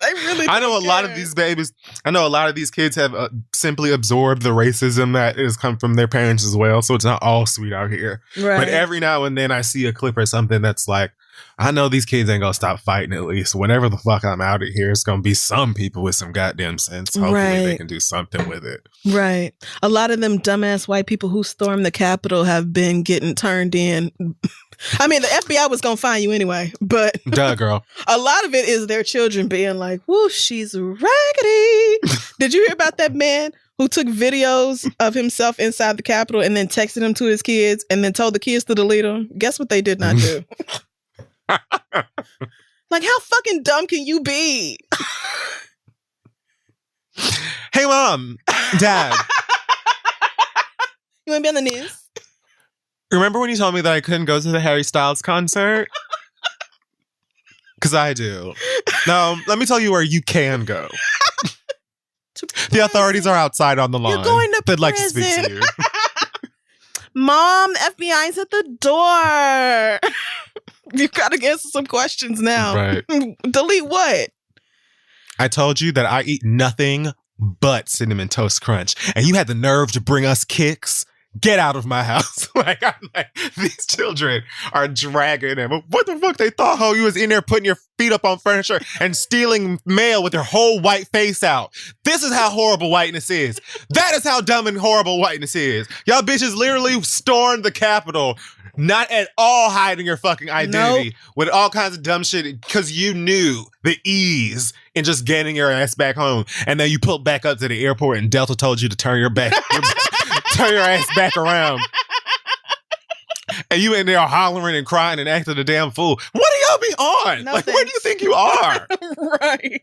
They really I know a lot of these babies, I know a lot of these kids have simply absorbed the racism that has come from their parents as well. So it's not all sweet out here. Right. But every now and then I see a clip or something that's like, I know these kids ain't gonna stop fighting at least. Whenever the fuck I'm out of here, it's gonna be some people with some goddamn sense. Hopefully they can do something with it. Right. A lot of them dumbass white people who stormed the Capitol have been getting turned in. I mean, the FBI was gonna find you anyway, but duh, girl. A lot of it is their children being like, whoo, she's raggedy. Did you hear about that man who took videos of himself inside the Capitol and then texted them to his kids and then told the kids to delete them? Guess what they did not do? Like, how fucking dumb can you be? Hey, Mom, Dad. You want to be on the news? Remember when you told me that I couldn't go to the Harry Styles concert? Because I do. Now, let me tell you where you can go. The authorities are outside on the lawn. You're going to They'd prison. like to speak to you. Mom, FBI's at the door. You've got to answer some questions now. Right. Delete what? I told you that I eat nothing but Cinnamon Toast Crunch. And you had the nerve to bring us kicks? Get out of my house. These children are dragging him. What the fuck they thought, ho? You was in there putting your feet up on furniture and stealing mail with your whole white face out. This is how horrible whiteness is. That is how dumb and horrible whiteness is. Y'all bitches literally stormed the Capitol Not at all hiding your fucking identity with all kinds of dumb shit because you knew the ease in just getting your ass back home. And then you pulled back up to the airport and Delta told you to turn your ass back around. And you in there hollering and crying and acting a damn fool. What do y'all be on? No, where do you think you are? Right.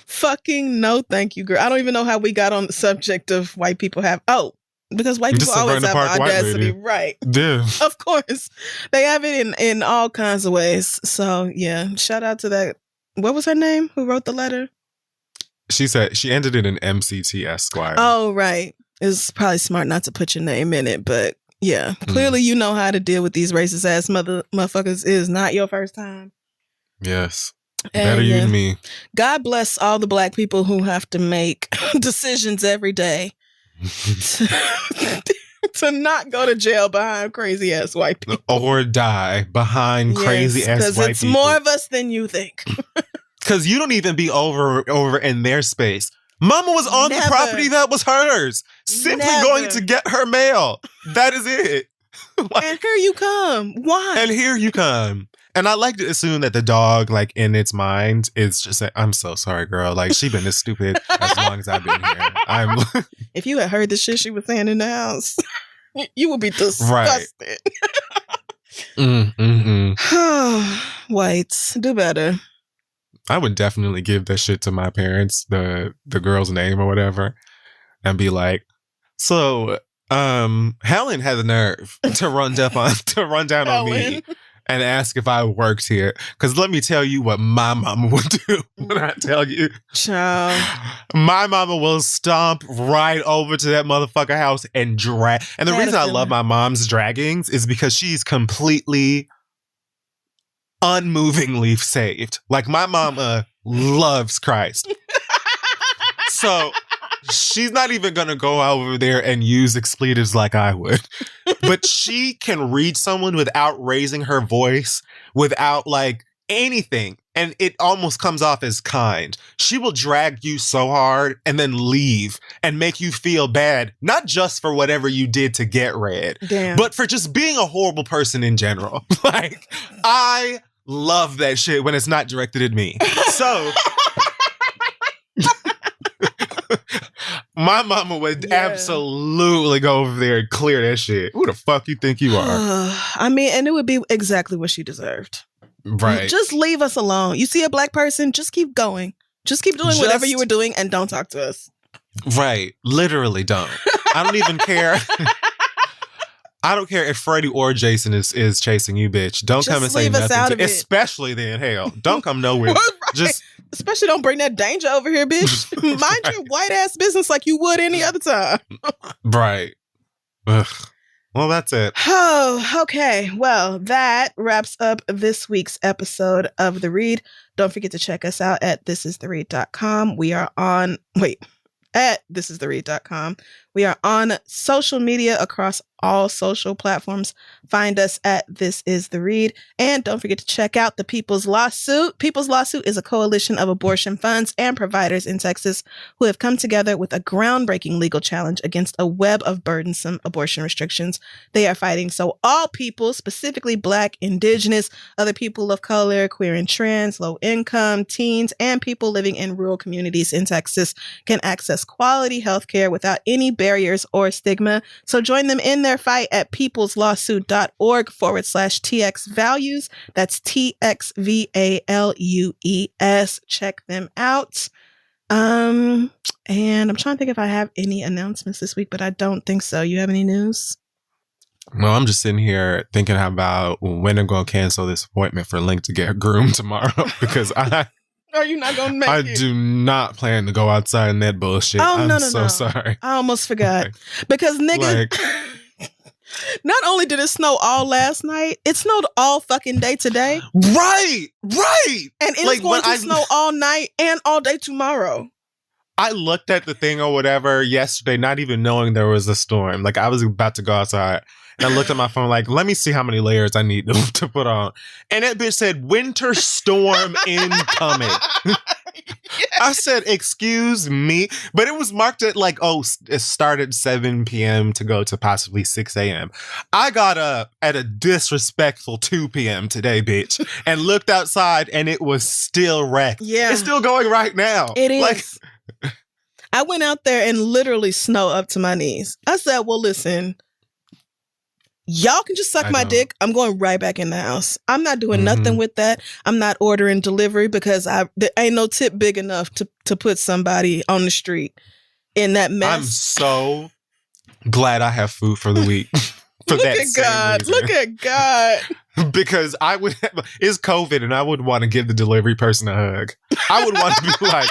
Fucking no thank you, girl. I don't even know how we got on the subject of white people have... Oh, because white people always have audacity. Right. Yeah. Of course. They have it in all kinds of ways. So, yeah. Shout out to that. What was her name? Who wrote the letter? She said she ended it in MCT Esquire. Oh, right. It's probably smart not to put your name in it, but yeah. Clearly you know how to deal with these racist ass motherfuckers. It is not your first time. Yes. Better you than me. God bless all the black people who have to make decisions every day to not go to jail behind crazy ass white people. Or die behind crazy ass white people. Because it's more of us than you think. Because you don't even be over in their space. Mama was on the property that was hers. Simply going to get her mail. That is it. And here you come. Why? And here you come. And I like to assume that the dog, like, in its mind, is just like, I'm so sorry, girl. Like, she been this stupid as long as I've been here. If you had heard the shit she was saying in the house, you would be disgusted. Right. Whites, do better. I would definitely give that shit to my parents, the girl's name or whatever, and be like, so, Helen had the nerve to run down on me and ask if I worked here. Because let me tell you what my mama would do when I tell you. Child. My mama will stomp right over to that motherfucker house and drag. And the reason I love my mom's draggings is because she's completely unmovingly saved. Like, my mama loves Christ. So she's not even going to go over there and use expletives like I would. But she can read someone without raising her voice, without like anything. And it almost comes off as kind. She will drag you so hard and then leave and make you feel bad, not just for whatever you did to get read, but for just being a horrible person in general. Like, I love that shit when it's not directed at me. So my mama would absolutely go over there and clear that shit. Who the fuck you think you are? I mean, and it would be exactly what she deserved. Right. Just leave us alone. You see a black person, just keep going. Just keep doing whatever you were doing and don't talk to us. Right. Literally don't. I don't even care. I don't care if Freddie or Jason is chasing you, bitch. Don't come and say nothing. Especially then, hell, don't come nowhere. Right. Just especially don't bring that danger over here, bitch. Mind your white ass business like you would any other time. Right. Ugh. Well, that's it. Oh, okay. Well, that wraps up this week's episode of The Read. Don't forget to check us out at thisistheread.com. We are on at thisistheread.com. We are on social media across all social platforms. Find us at This Is The Read. And don't forget to check out the People's Lawsuit. People's Lawsuit is a coalition of abortion funds and providers in Texas who have come together with a groundbreaking legal challenge against a web of burdensome abortion restrictions. They are fighting so all people, specifically Black, Indigenous, other people of color, queer and trans, low income, teens, and people living in rural communities in Texas can access quality health care without any barriers or stigma. So join them in their fight at peopleslawsuit.org/TX values. That's TXVALUES. Check them out. And I'm trying to think if I have any announcements this week, but I don't think so. You have any news? No, I'm just sitting here thinking about when I'm going to cancel this appointment for Link to get groomed tomorrow because Are you not going to make it? I do not plan to go outside in that bullshit. I'm so sorry. I almost forgot. Because, nigga, not only did it snow all last night, it snowed all fucking day today. Right. And it's going to snow all night and all day tomorrow. I looked at the thing or whatever yesterday, not even knowing there was a storm. Like, I was about to go outside. And I looked at my phone like, let me see how many layers I need to put on. And that bitch said, winter storm incoming. I said, excuse me. But it was marked at like, it started 7 p.m. to go to possibly 6 a.m. I got up at a disrespectful 2 p.m. today, bitch, and looked outside and it was still wrecked. Yeah. It's still going right now. It is. Like, I went out there and literally snow up to my knees. I said, well, listen, y'all can just suck my dick. I'm going right back in the house. I'm not doing nothing with that. I'm not ordering delivery because there ain't no tip big enough to put somebody on the street in that mess. I'm so glad I have food for the week. Look at God. Look at God. Because it's COVID and I would want to give the delivery person a hug. I would want to be like,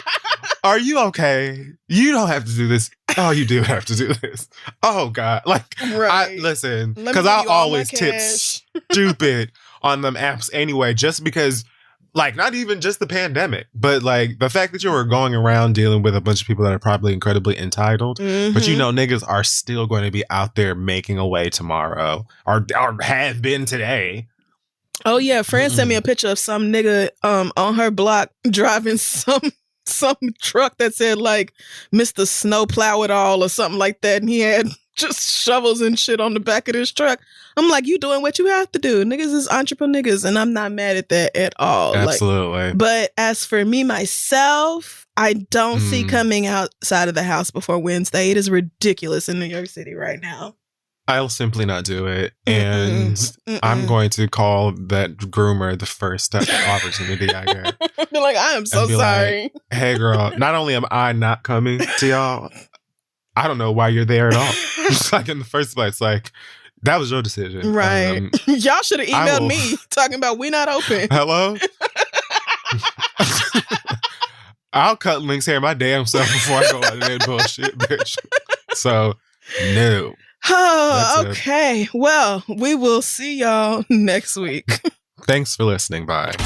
are you okay? You don't have to do this. Oh, you do have to do this. Oh, God. Like, right. Listen, because I always tip stupid on them apps anyway, just because, like, not even just the pandemic, but like the fact that you were going around dealing with a bunch of people that are probably incredibly entitled, but you know, niggas are still going to be out there making a way tomorrow or have been today. Oh, yeah. Fran sent me a picture of some nigga on her block driving some truck that said like Mr. Snowplow It All or something like that. And he had just shovels and shit on the back of his truck. I'm like, you doing what you have to do. Niggas is entrepreneurs, and I'm not mad at that at all. Absolutely. Like, but as for me, myself, I don't see coming outside of the house before Wednesday. It is ridiculous in New York City right now. I'll simply not do it. And I'm going to call that groomer the first opportunity I get. Be like, I am so sorry. Like, hey, girl, not only am I not coming to y'all, I don't know why you're there at all. It's like in the first place, like, that was your decision. Right. Y'all should have emailed me talking about we not open. Hello? I'll cut links here my damn self before I go out of that bullshit, bitch. So, no. Oh, okay. Well, we will see y'all next week. Thanks for listening. Bye.